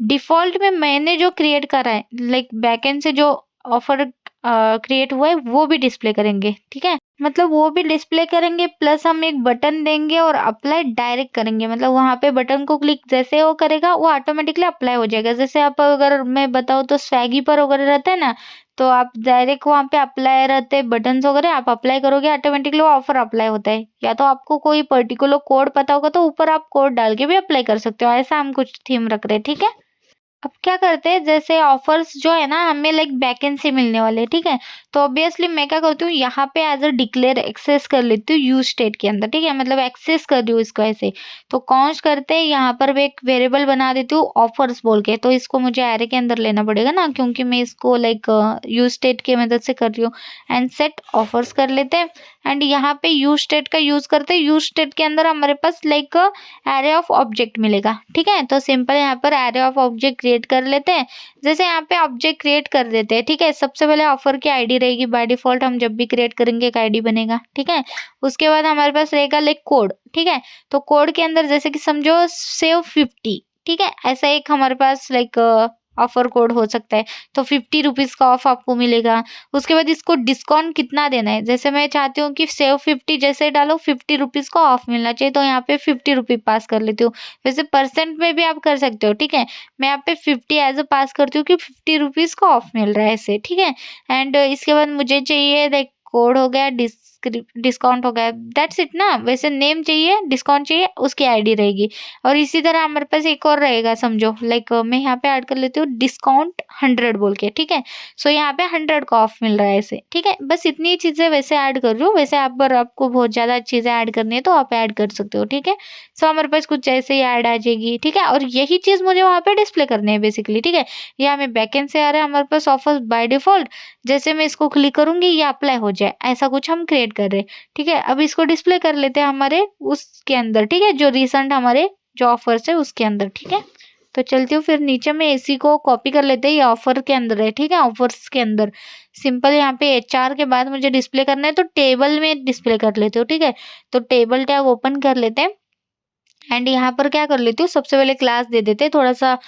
डिफ़ॉल्ट में मैंने जो क्रिएट करा है लाइक बैकएंड से जो ऑफर क्रिएट हुआ है वो भी डिस्प्ले करेंगे, ठीक है। मतलब वो भी डिस्प्ले करेंगे, प्लस हम एक बटन देंगे और अप्लाई डायरेक्ट करेंगे, मतलब वहाँ पे बटन को क्लिक जैसे वो करेगा वो ऑटोमेटिकली अप्लाई हो जाएगा। जैसे आप अगर मैं बताऊँ तो स्वैगी पर वगैरह रहता है ना, तो आप डायरेक्ट वहाँ पे अप्लाई रहते हैं बटन्स वगैरह, आप अप्लाई करोगे ऑटोमेटिकली वो ऑफर अप्लाई होता है। या तो आपको कोई पर्टिकुलर कोड पता होगा तो ऊपर आप कोड डाल के भी अप्लाई कर सकते हो, ऐसा हम कुछ थीम रख रहे हैं, ठीक है। अब क्या करते हैं, जैसे ऑफर्स जो है ना हमें लाइक बैकएंड से मिलने वाले हैं, ठीक है। तो ऑब्वियसली मैं क्या करती हूँ यहाँ पे एज अ डिक्लेयर एक्सेस कर लेती हूँ यूज स्टेट के अंदर, ठीक है। मतलब एक्सेस कर रही हूँ इसको ऐसे। तो कॉन्स्ट करते हैं यहाँ पर मैं एक वेरिएबल बना देती हूँ ऑफर्स बोल के, तो इसको मुझे एरे के अंदर लेना पड़ेगा ना, क्योंकि मैं इसको लाइक यूज स्टेट की मदद से कर रही हूँ। एंड सेट ऑफर्स कर लेते हैं, एंड यहाँ पे यूज स्टेट का यूज करते हैं। यूज स्टेट के अंदर हमारे पास लाइक एरे ऑफ ऑब्जेक्ट मिलेगा, ठीक है। तो सिंपल यहाँ पर एरे ऑफ ऑब्जेक्ट क्रिएट कर लेते हैं। जैसे यहाँ पे ऑब्जेक्ट क्रिएट कर देते हैं, ठीक है। सबसे पहले ऑफर की आईडी रहेगी, बाय डिफॉल्ट हम जब भी क्रिएट करेंगे एक आईडी बनेगा, ठीक है। उसके बाद हमारे पास रहेगा लाइक कोड, ठीक है। तो कोड के अंदर जैसे कि समझो सेव 50, ठीक है, ऐसा एक हमारे पास लाइक ऑफर कोड हो सकता है। तो 50 रुपीज़ का ऑफ आपको मिलेगा। उसके बाद इसको डिस्काउंट कितना देना है, जैसे मैं चाहती हूँ कि सेव 50 जैसे डालो 50 रुपीज़ का ऑफ मिलना चाहिए, तो यहाँ पे 50 रुपये पास कर लेती हूँ। वैसे परसेंट में भी आप कर सकते हो, ठीक है। मैं यहाँ पे 50 एज अ पास करती हूँ कि 50 रुपीज़ का ऑफ मिल रहा है ऐसे, ठीक है। एंड इसके बाद मुझे चाहिए लाइक कोड हो गया, डिस्काउंट हो गया, दैट्स इट ना। वैसे नेम चाहिए, डिस्काउंट चाहिए, उसकी आईडी रहेगी। और इसी तरह हमारे पास एक और रहेगा, समझो लाइक मैं यहाँ पे ऐड कर लेती हूँ डिस्काउंट 100 बोल के, ठीक है। सो यहाँ पे 100 का ऑफ मिल रहा है ऐसे, ठीक है। बस इतनी चीज़ें वैसे ऐड कर रही हूँ। वैसे आप पर आपको बहुत ज़्यादा चीज़ें ऐड करनी है तो आप ऐड कर सकते हो, ठीक है। सो हमारे पास कुछ ऐसे ही ऐड आ जाएगी, ठीक है। और यही चीज़ मुझे वहाँ पे डिस्प्ले करनी है बेसिकली, ठीक है। ये हमें बैकएंड से आ रहा है हमारे पास ऑफर बाय डिफॉल्ट, जैसे मैं इसको क्लिक करूंगी ये अप्लाई हो जाए, ऐसा कुछ हम क्रिएट कर रहे हैं, ठीक है। अब इसको डिस्प्ले कर लेते हैं हमारे उसके अंदर, ठीक है, जो रिसेंट हमारे जो ऑफर्स है उसके अंदर, ठीक है। तो चलती हूँ फिर नीचे में इसी को कॉपी कर लेते हैं, ये ऑफर के अंदर है, ठीक है। ऑफर्स के अंदर सिंपल यहाँ पे HR के बाद मुझे डिस्प्ले करना है तो टेबल में डिस्प्ले कर लेते हो, ठीक है। तो टेबल टैग ओपन कर लेते हैं, एंड यहाँ पर क्या कर लेती हूँ, सबसे पहले क्लास दे देते हैं थोड़ा सा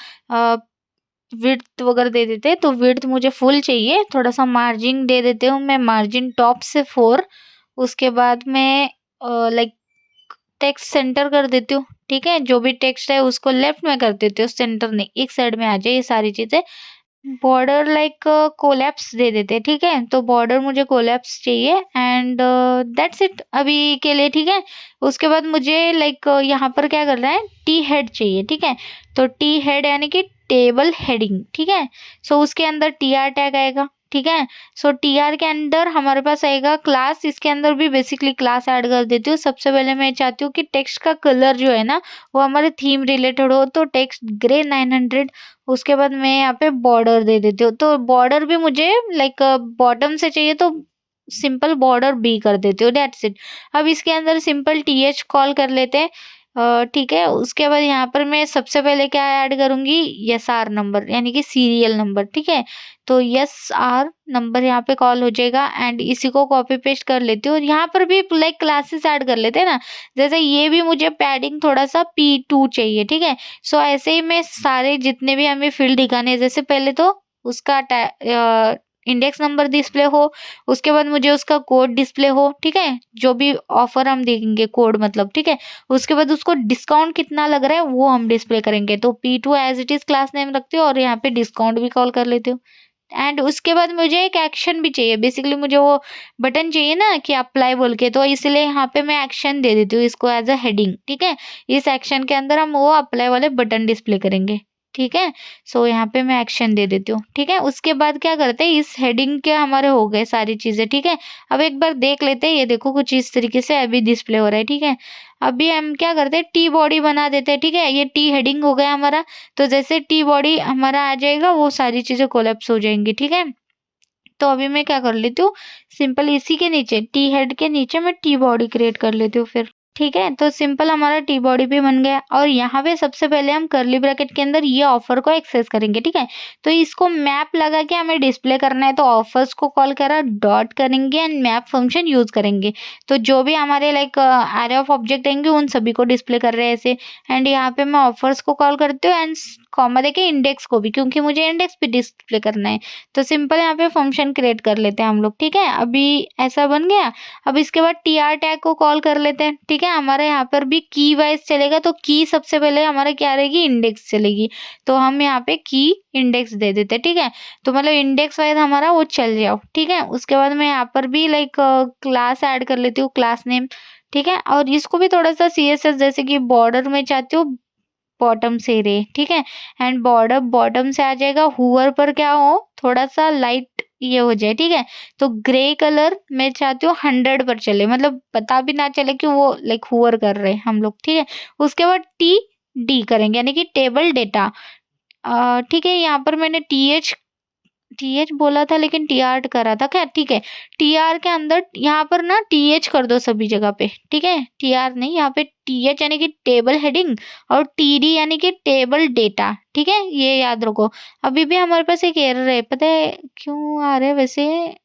विड्थ वगैरह दे देते हैं। तो विड्थ मुझे फुल चाहिए, थोड़ा सा मार्जिन दे देती हूँ मैं, मार्जिन टॉप से 4। उसके बाद मैं लाइक टेक्स्ट सेंटर कर देती हूँ, ठीक है। जो भी टेक्स्ट है उसको लेफ्ट में कर देती हूँ, सेंटर नहीं, एक साइड में आ जाए ये सारी चीज़ें। बॉर्डर लाइक कोलैप्स दे देते हैं, ठीक है। तो बॉर्डर मुझे कोलैप्स चाहिए, एंड दैट्स इट अभी के लिए, ठीक है। उसके बाद मुझे लाइक यहाँ पर क्या करना है, टी हेड चाहिए, ठीक है। तो टी हेड यानी कि टेबल हेडिंग, ठीक है। सो उसके अंदर TR टैग आएगा, ठीक है। सो टीआर के अंदर हमारे पास आएगा क्लास, इसके अंदर भी बेसिकली क्लास ऐड कर देती हूँ। सबसे पहले मैं चाहती हूँ कि टेक्स्ट का कलर जो है ना वो हमारे थीम रिलेटेड हो, तो टेक्स्ट ग्रे 900। उसके बाद मैं यहाँ पे बॉर्डर दे देती हूँ, तो बॉर्डर भी मुझे लाइक बॉटम से चाहिए तो सिंपल बॉर्डर बी कर देती हूँ, दैट्स इट। अब इसके अंदर सिंपल टीएच कॉल कर लेते हैं। ठीक है, उसके बाद यहाँ पर मैं सबसे पहले क्या ऐड करूँगी, एसआर नंबर यानी कि सीरियल नंबर। ठीक है, तो एसआर नंबर यहाँ पे कॉल हो जाएगा एंड इसी को कॉपी पेस्ट कर लेती हूँ और यहाँ पर भी लाइक क्लासेस ऐड कर लेते हैं ना, जैसे ये भी मुझे पैडिंग थोड़ा सा P2 चाहिए। ठीक है, सो ऐसे ही मैं सारे जितने भी हमें फील्ड दिखाने हैं, जैसे पहले तो उसका इंडेक्स नंबर डिस्प्ले हो, उसके बाद मुझे उसका कोड डिस्प्ले हो। ठीक है, जो भी ऑफर हम देंगे कोड मतलब। ठीक है, उसके बाद उसको डिस्काउंट कितना लग रहा है वो हम डिस्प्ले करेंगे, तो P2 as it is class name रखती हूँ और यहाँ पे डिस्काउंट भी कॉल कर लेती हूँ। एंड उसके बाद मुझे एक एक्शन भी चाहिए, बेसिकली मुझे वो बटन चाहिए ना कि अप्लाई बोल के, तो इसलिए यहाँ पे मैं एक्शन दे देती हूँ इसको एज अ हेडिंग। ठीक है, इस एक्शन के अंदर हम वो अप्लाई वाले बटन डिस्प्ले करेंगे। ठीक है, सो यहाँ पे मैं एक्शन दे देती हूँ। ठीक है, उसके बाद क्या करते हैं, इस हेडिंग के हमारे हो गए सारी चीजें। ठीक है, अब एक बार देख लेते हैं, ये देखो कुछ इस तरीके से अभी डिस्प्ले हो रहा है। ठीक है, अभी हम क्या करते हैं, टी बॉडी बना देते हैं। ठीक है, ये टी हेडिंग हो गया हमारा, तो जैसे टी बॉडी हमारा आ जाएगा वो सारी चीजें कोलैप्स हो जाएंगी। ठीक है, तो अभी मैं क्या कर लेती हूँ, सिंपल इसी के नीचे टी हेड के नीचे मैं टी बॉडी क्रिएट कर लेती हूँ फिर। ठीक है, तो सिंपल हमारा टी बॉडी भी बन गया और यहाँ पे सबसे पहले हम कर्ली ब्रैकेट के अंदर ये ऑफर को एक्सेस करेंगे। ठीक है, तो इसको मैप लगा के हमें डिस्प्ले करना है, तो ऑफर्स को कॉल करा, डॉट करेंगे एंड मैप फंक्शन यूज करेंगे। तो जो भी हमारे लाइक एरे ऑफ ऑब्जेक्ट आएंगे उन सभी को डिस्प्ले कर रहे हैं ऐसे। एंड यहाँ पे मैं ऑफर्स को कॉल करती हूँ एंड कॉमा देके इंडेक्स को भी, क्योंकि मुझे इंडेक्स भी डिस्प्ले करना है। तो सिंपल यहाँ पे फंक्शन क्रिएट कर लेते हैं हम लोग। ठीक है, अभी ऐसा बन गया। अब इसके बाद टीआर टैग को कॉल कर लेते हैं। ठीक है, हमारे यहाँ पर भी की वाइज चलेगा, तो की सबसे पहले हमारा क्या रहेगी, इंडेक्स चलेगी, तो हम यहाँ पे की इंडेक्स दे देते हैं। ठीक है, तो मतलब इंडेक्स वाइज हमारा वो चल जाओ। ठीक है, उसके बाद मैं यहाँ पर भी लाइक क्लास ऐड कर लेती हूँ, क्लास नेम। ठीक है, और इसको भी थोड़ा सा सीएसएस जैसे कि बॉर्डर में चाहती हूँ बॉटम से रे। ठीक है, एंड बॉर्डर बॉटम से आ जाएगा, हुअर पर क्या हो थोड़ा सा लाइट ये हो जाए। ठीक है, तो ग्रे कलर मैं चाहती हूँ 100 पर चले, मतलब पता भी ना चले कि वो लाइक हुअर कर रहे हैं हम लोग। ठीक है, उसके बाद टी डी करेंगे यानी कि टेबल डेटा। ठीक है, यहाँ पर मैंने टीएच बोला था लेकिन टीआर करा था क्या। ठीक है, टीआर के अंदर यहाँ पर ना टीएच कर दो सभी जगह पे। ठीक है, टीआर नहीं, यहाँ पे टीएच यानी कि टेबल हेडिंग और टीडी यानी कि टेबल डेटा। ठीक है, ये याद रखो। अभी भी हमारे पास एक एरर है, पता है क्यों आ रहा है वैसे,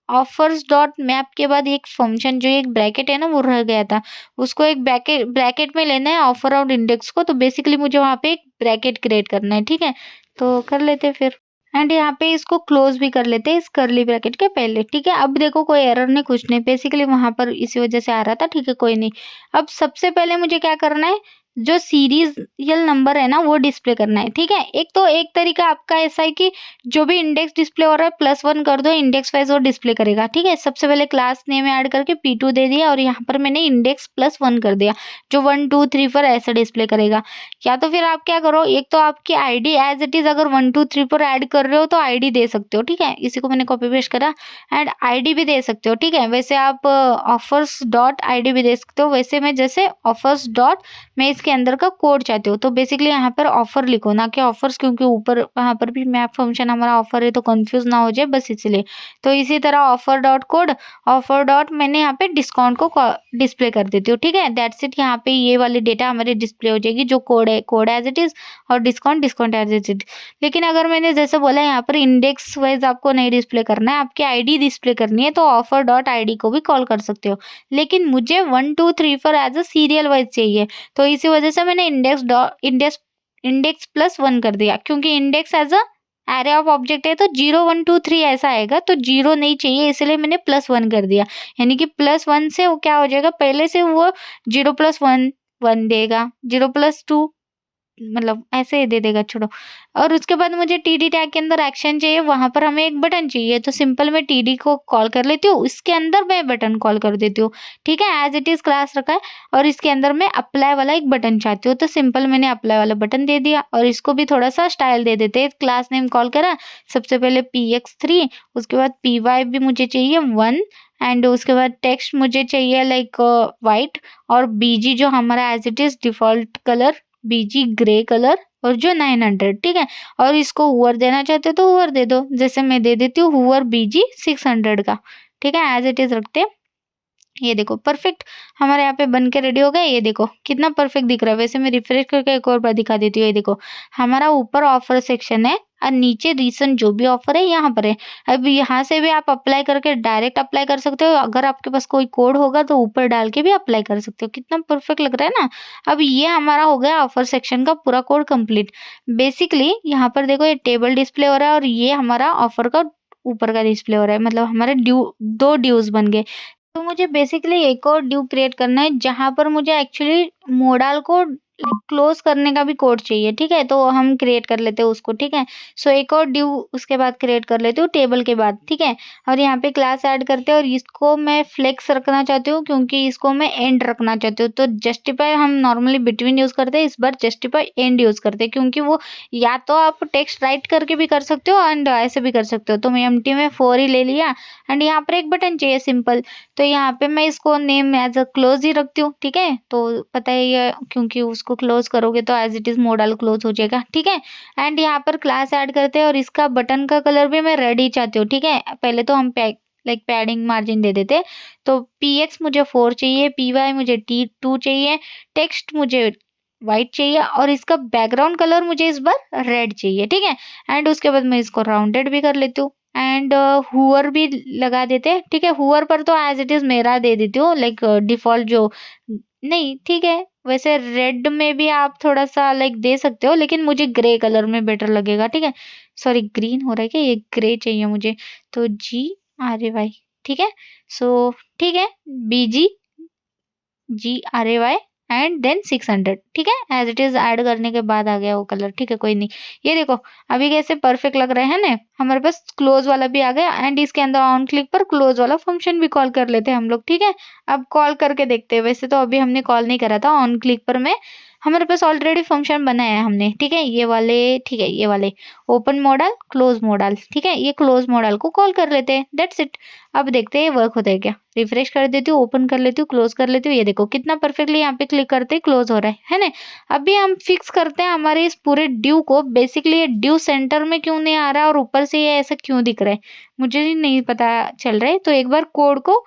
ऑफर्स डॉट मैप के बाद एक फंक्शन जो एक ब्रैकेट है ना वो रह गया था, उसको एक ब्रैकेट ब्रैकेट में लेना है ऑफर और इंडेक्स को, तो बेसिकली मुझे वहाँ पे एक ब्रैकेट क्रिएट करना है। ठीक है, तो कर लेते हैं फिर। एंड यहाँ पे इसको क्लोज भी कर लेते हैं इस कर्ली ब्रैकेट के पहले। ठीक है, अब देखो कोई एरर नहीं कुछ नहीं, बेसिकली वहां पर इसी वजह से आ रहा था। ठीक है, कोई नहीं। अब सबसे पहले मुझे क्या करना है, जो सीरियल नंबर है ना वो डिस्प्ले करना है। ठीक है, एक तो एक तरीका आपका ऐसा है कि जो भी इंडेक्स डिस्प्ले हो रहा है +1 कर दो, इंडेक्स वाइज वो डिस्प्ले करेगा। ठीक है, सबसे पहले क्लास नेम ऐड करके P2 दे दिया और यहाँ पर मैंने इंडेक्स +1 कर दिया, जो 1 2 3 4 ऐसा डिस्प्ले करेगा। या तो फिर आप क्या करो, एक तो आपकी आईडी एज इट इज अगर 1 2 3 4 ऐड कर रहे हो तो आईडी दे सकते हो। ठीक है, इसी को मैंने कॉपी पेस्ट करा एंड आईडी भी दे सकते हो। ठीक है, वैसे आप ऑफर्स डॉट आईडी भी दे सकते हो, वैसे मैं जैसे ऑफर्स डॉट मैं इसके अंदर का कोड चाहती हूँ, तो बेसिकली यहाँ पर ऑफर लिखो ना कि ऑफर्स, क्योंकि ऊपर वहाँ पर भी मैप फंक्शन हमारा ऑफर है तो कंफ्यूज ना हो जाए बस इसलिए। तो इसी तरह offer dot code, offer dot मैंने यहाँ पे डिस्काउंट को डिस्प्ले कर देती हूँ। ठीक है, दैट्स इट। यहाँ पे ये वाली डेटा हमारी डिस्प्ले हो जाएगी, जो कोड है कोड एज इट इज और डिस्काउंट एज इट इज। लेकिन अगर मैंने जैसे बोला यहाँ पर इंडेक्स वाइज आपको नहीं डिस्प्ले करना है, आपकी आईडी डिस्प्ले करनी है, तो ऑफर डॉट आईडी को भी कॉल कर सकते हो, लेकिन मुझे 1 2 3 4 एज अ सीरियल वाइज चाहिए, तो इसी वजह से मैंने इंडेक्स +1 कर दिया, क्योंकि index as a array of object है तो 0 1 2 3 ऐसा आएगा, तो 0 नहीं चाहिए इसलिए मैंने +1 कर दिया, यानी कि +1 से वो क्या हो जाएगा, पहले से वो 0 + 1 1 देगा, 0 + 2 मतलब ऐसे ही दे देगा, छोड़ो। और उसके बाद मुझे टीडी टैग के अंदर एक्शन चाहिए, वहाँ पर हमें एक बटन चाहिए, तो सिंपल मैं टीडी को कॉल कर लेती हूँ, इसके अंदर मैं बटन कॉल कर देती हूँ, ठीक है। एज़ इट इज़ क्लास रखा है और इसके अंदर मैं अप्लाई वाला एक बटन चाहती हूँ, तो सिंपल मैंने अप्लाई वाला बटन दे दिया और इसको भी थोड़ा-सा स्टाइल दे देते हैं। क्लास नेम कॉल करा, सबसे पहले px3, उसके बाद py भी मुझे चाहिए 1 एंड उसके बाद टेक्स्ट मुझे चाहिए लाइक व्हाइट और बीजी जो हमारा as it is default colour BG grey colour और जो 900, ठीक है। और इसको हूवर देना चाहते हो तो हूवर दे दो, जैसे मैं दे देती हूँ हूवर बीजी 600 का, ठीक है। एज़ इट इज़ रखते हैं। ये देखो परफेक्ट हमारे यहाँ पे बन के रेडी हो गए। ये देखो कितना परफेक्ट दिख रहा है। वैसे मैं रिफ्रेश करके एक और बार दिखा देती हूँ। ये देखो हमारा ऊपर ऑफर सेक्शन है और नीचे रीसेंट जो भी ऑफर है यहाँ पर है। अब यहाँ से भी आप अप्लाई करके डायरेक्ट अप्लाई कर सकते हो। अगर आपके पास कोई कोड होगा तो ऊपर डाल के भी अप्लाई कर सकते हो। कितना परफेक्ट लग रहा है ना। अब ये हमारा हो गया ऑफर सेक्शन का पूरा कोड कंप्लीट। बेसिकली यहाँ पर देखो ये टेबल डिस्प्ले हो रहा है और ये हमारा ऑफर का ऊपर का डिस्प्ले हो रहा है। मतलब हमारे दो ड्यूज बन गए। तो मुझे बेसिकली एक और ड्यू क्रिएट करना है जहाँ पर मुझे एक्चुअली मोडाल को क्लोज करने का भी कोड चाहिए, ठीक है। तो हम क्रिएट कर लेते हैं उसको, ठीक है। सो एक और ड्यू उसके बाद क्रिएट कर लेती हूँ टेबल के बाद, ठीक है। और यहाँ पे क्लास ऐड करते हैं और इसको मैं फ्लेक्स रखना चाहती हूँ क्योंकि इसको मैं एंड रखना चाहती हूँ। तो जस्टिफाई हम नॉर्मली बिटवीन यूज करते हैं, इस बार जस्टिफाई एंड यूज करते हैं क्योंकि वो या तो आप टेक्स्ट राइट करके भी कर सकते हो एंड ऐसे भी कर सकते हो। तो मैं एम्प्टी में 4 ही ले लिया एंड यहाँ पर एक बटन चाहिए सिंपल। तो यहाँ पे मैं इसको नेम एज अ क्लोज ही रखती हूँ, ठीक है। तो पता है ये क्योंकि उसको क्लोज करोगे तो as it is modal close हो जाएगा, ठीक है। एंड यहाँ पर क्लास ऐड करते हैं और इसका बटन का कलर भी मैं रेड ही चाहती हूँ, ठीक है। पहले तो हम पैडिंग मार्जिन दे देते हैं। तो px मुझे 4 चाहिए, py मुझे 2 चाहिए, टेक्स्ट मुझे व्हाइट चाहिए और इसका बैकग्राउंड कलर मुझे इस बार रेड चाहिए, ठीक है। एंड उसके बाद मैं इसको राउंडेड भी कर लेती हूँ एंड हूवर भी लगा देते हैं, ठीक है। हूवर पर तो एज इट इज मेरा दे देती हूँ लाइक डिफॉल्ट जो नहीं, ठीक है। वैसे रेड में भी आप थोड़ा सा लाइक दे सकते हो लेकिन मुझे ग्रे कलर में बेटर लगेगा, ठीक है। सॉरी ग्रीन हो रहा है क्या, ये ग्रे चाहिए मुझे। तो GRAY, ठीक है। सो ठीक है, BGGRAY एंड देन 600, ठीक है। एज इट इज ऐड करने के बाद आ गया वो कलर, ठीक है, कोई नहीं। ये देखो अभी कैसे परफेक्ट लग रहे हैं ना। हमारे पास क्लोज वाला भी आ गया एंड इसके अंदर ऑन क्लिक पर क्लोज वाला फंक्शन भी कॉल कर लेते हैं हम लोग, ठीक है। अब कॉल करके देखते हैं। वैसे तो अभी हमने कॉल नहीं करा था, ऑन क्लिक पर मैं हमारे पास ऑलरेडी फंक्शन बनाया है हमने, ठीक है। ये वाले, ठीक है, ये वाले ओपन मॉडल क्लोज मॉडल, ठीक है। ये क्लोज मॉडल को कॉल कर लेते हैं, दैट्स इट। अब देखते हैं वर्क होता है क्या। रिफ्रेश कर देती हूँ, ओपन कर लेती हूँ, क्लोज कर लेती हूँ। ये देखो कितना परफेक्टली यहाँ पे क्लिक करते ही क्लोज हो रहा है ना। अभी हम फिक्स करते हैं हमारे इस पूरे ड्यू को। बेसिकली ये ड्यू सेंटर में क्यों नहीं आ रहा है और ऊपर से ये ऐसा क्यों दिख रहा है मुझे ही नहीं पता चल रहा है। तो एक बार कोड को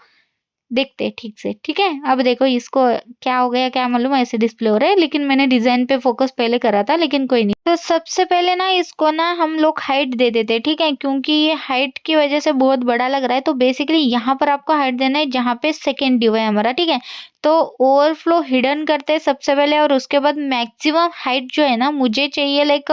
देखते हैं ठीक से, ठीक है। अब देखो इसको क्या हो गया क्या मालूम, ऐसे डिस्प्ले हो रहा है लेकिन मैंने डिजाइन पे फोकस पहले करा था, लेकिन कोई नहीं। तो सबसे पहले ना इसको ना हम लोग हाइट दे देते हैं, ठीक है, क्योंकि ये हाइट की वजह से बहुत बड़ा लग रहा है। तो बेसिकली यहाँ पर आपको हाइट देना है जहाँ पे सेकेंड ड्यू है हमारा, ठीक है। तो ओवरफ्लो हिडन करते हैं सबसे पहले और उसके बाद मैक्सिमम हाइट जो है ना मुझे चाहिए लाइक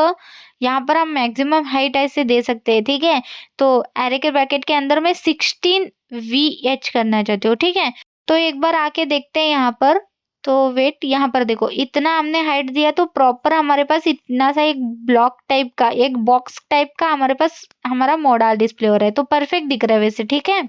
यहाँ पर हम मैक्सिमम हाइट ऐसे दे सकते हैं, ठीक है। तो एरे के ब्रैकेट के अंदर मैं 16 VH करना चाहती हूँ, ठीक है। तो एक बार आके देखते हैं यहाँ पर। तो वेट, यहाँ पर देखो इतना हमने हाइट दिया तो प्रॉपर हमारे पास इतना सा एक ब्लॉक टाइप का, एक बॉक्स टाइप का हमारे पास हमारा मॉडल डिस्प्ले हो रहा है। तो परफेक्ट दिख रहा है वैसे, ठीक है।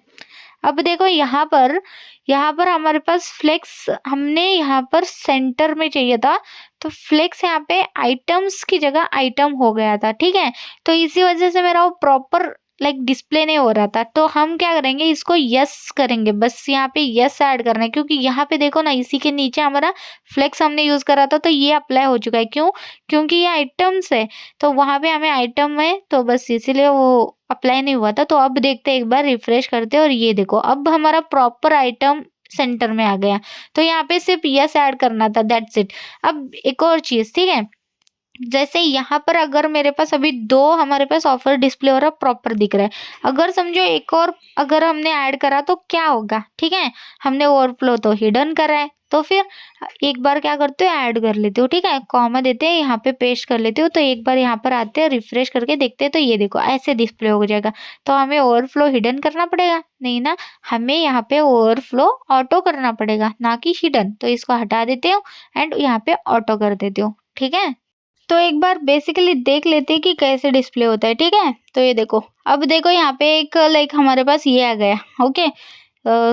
अब देखो यहाँ पर हमारे पास फ्लेक्स हमने यहाँ पर सेंटर में चाहिए था। तो फ्लेक्स यहाँ पे आइटम्स की जगह आइटम हो गया था, ठीक है। तो इसी वजह से मेरा वो प्रॉपर लाइक डिस्प्ले नहीं हो रहा था। तो हम क्या करेंगे, इसको यस करेंगे, बस यहाँ पे यस ऐड करना है क्योंकि यहाँ पे देखो ना इसी के नीचे हमारा फ्लेक्स हमने यूज करा था तो ये अप्लाई हो चुका है। क्यों? क्योंकि ये आइटम्स है तो वहां पे हमें आइटम है तो बस इसीलिए वो अप्लाई नहीं हुआ था। तो अब देखते हैं, एक बार रिफ्रेश करते हैं और ये देखो अब हमारा प्रॉपर आइटम सेंटर में आ गया। तो यहाँ पे सिर्फ यस ऐड करना था, दैट्स इट। अब एक और चीज, ठीक है, जैसे यहाँ पर अगर मेरे पास अभी दो हमारे पास ऑफर डिस्प्ले हो रहा प्रॉपर दिख रहा है। अगर समझो एक और अगर हमने ऐड करा तो क्या होगा, ठीक है। हमने ओवरफ्लो तो हिडन करा है तो फिर एक बार क्या करते हो ऐड कर लेते हो, ठीक है, कॉमा देते हैं यहाँ पे पेस्ट कर लेते हो। तो एक बार यहाँ पर आते हैं रिफ्रेश करके देखते हैं तो ये देखो ऐसे डिस्प्ले हो जाएगा। तो हमें ओवरफ्लो हिडन करना पड़ेगा नहीं ना, हमें यहाँ पे ओवरफ्लो ऑटो करना पड़ेगा ना कि हिडन। तो इसको हटा देते हो एंड यहाँ पे ऑटो कर देते हो, ठीक है। तो एक बार बेसिकली देख लेते हैं कि कैसे डिस्प्ले होता है, ठीक है। तो ये देखो, अब देखो यहाँ पे एक लाइक हमारे पास ये आ गया, ओके,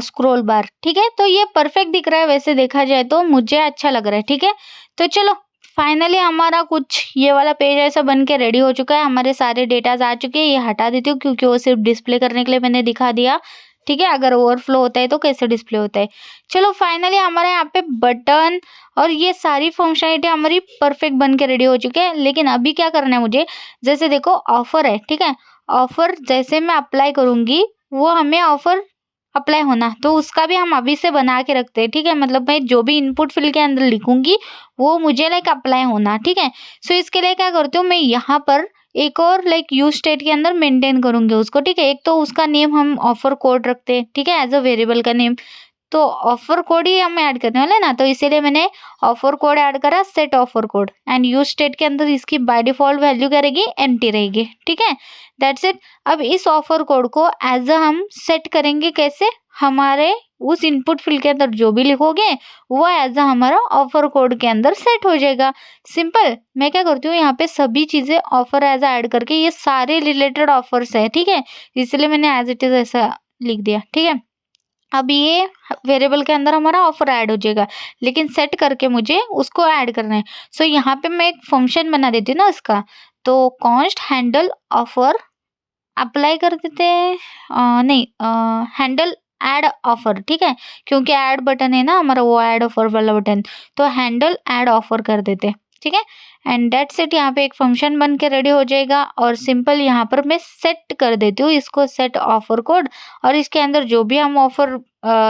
स्क्रॉल बार, ठीक है। तो ये परफेक्ट दिख रहा है वैसे देखा जाए तो, मुझे अच्छा लग रहा है, ठीक है। तो चलो फाइनली हमारा कुछ ये वाला पेज ऐसा बन के रेडी हो चुका है, हमारे सारे डेटाज आ चुके हैं। ये हटा देती हूँ क्योंकि वो सिर्फ डिस्प्ले करने के लिए मैंने दिखा दिया, ठीक है। अगर ओवरफ्लो होता है तो कैसे डिस्प्ले होता है। चलो फाइनली हमारे यहाँ पे बटन और ये सारी फंक्शनलिटी हमारी परफेक्ट बन के रेडी हो चुके हैं। लेकिन अभी क्या करना है मुझे, जैसे देखो ऑफर है, ठीक है। ऑफर जैसे मैं अप्लाई करूंगी वो हमें ऑफर अप्लाई होना, तो उसका भी हम अभी से बना के रखते हैं, ठीक है। मतलब मैं जो भी इनपुट फील्ड के अंदर लिखूंगी वो मुझे लाइक अप्लाई होना, ठीक है। सो इसके लिए क्या करती हूँ मैं, यहाँ पर एक और लाइक यूज स्टेट के अंदर मेंटेन करूंगी उसको, ठीक है। एक तो उसका नेम हम ऑफर कोड रखते हैं, ठीक है, एज अ वेरिएबल का नेम। तो ऑफर कोड ही हम ऐड करने वाले ना, तो इसीलिए मैंने ऑफर कोड ऐड करा, set offer code, and use state के अंदर इसकी बाय डिफॉल्ट वैल्यू क्या रहेगी, एम्प्टी रहेगी, ठीक है। That's it. अब इस ऑफर कोड को एज अ हम सेट करेंगे कैसे, हमारे उस इनपुट फील्ड के अंदर जो भी लिखोगे वो एज अ हमारा ऑफर कोड के अंदर सेट हो जाएगा। सिंपल। मैं क्या करती हूँ यहाँ पे सभी चीजें ऑफर एज ऐड करके, ये सारे रिलेटेड ऑफर्स है, ठीक है, इसलिए मैंने एज इट इज ऐसा लिख दिया, ठीक है। अब ये वेरिएबल के अंदर हमारा ऑफर ऐड हो जाएगा, लेकिन सेट करके मुझे उसको ऐड करना है। सो यहाँ पे मैं एक फंक्शन बना देती हूँ ना इसका, तो कॉन्स्ट हैंडल ऑफर अप्लाई कर देते हैं, नहीं, हैंडल ऐड ऑफर, ठीक है, क्योंकि ऐड बटन है ना हमारा, वो ऐड ऑफर वाला बटन, तो हैंडल ऐड ऑफर कर देते हैं, ठीक है। And that's it. यहाँ पे एक फंक्शन बन के रेडी हो जाएगा, और सिंपल यहाँ पर मैं सेट कर देती हूँ इसको, सेट ऑफर कोड, और इसके अंदर जो भी हम ऑफर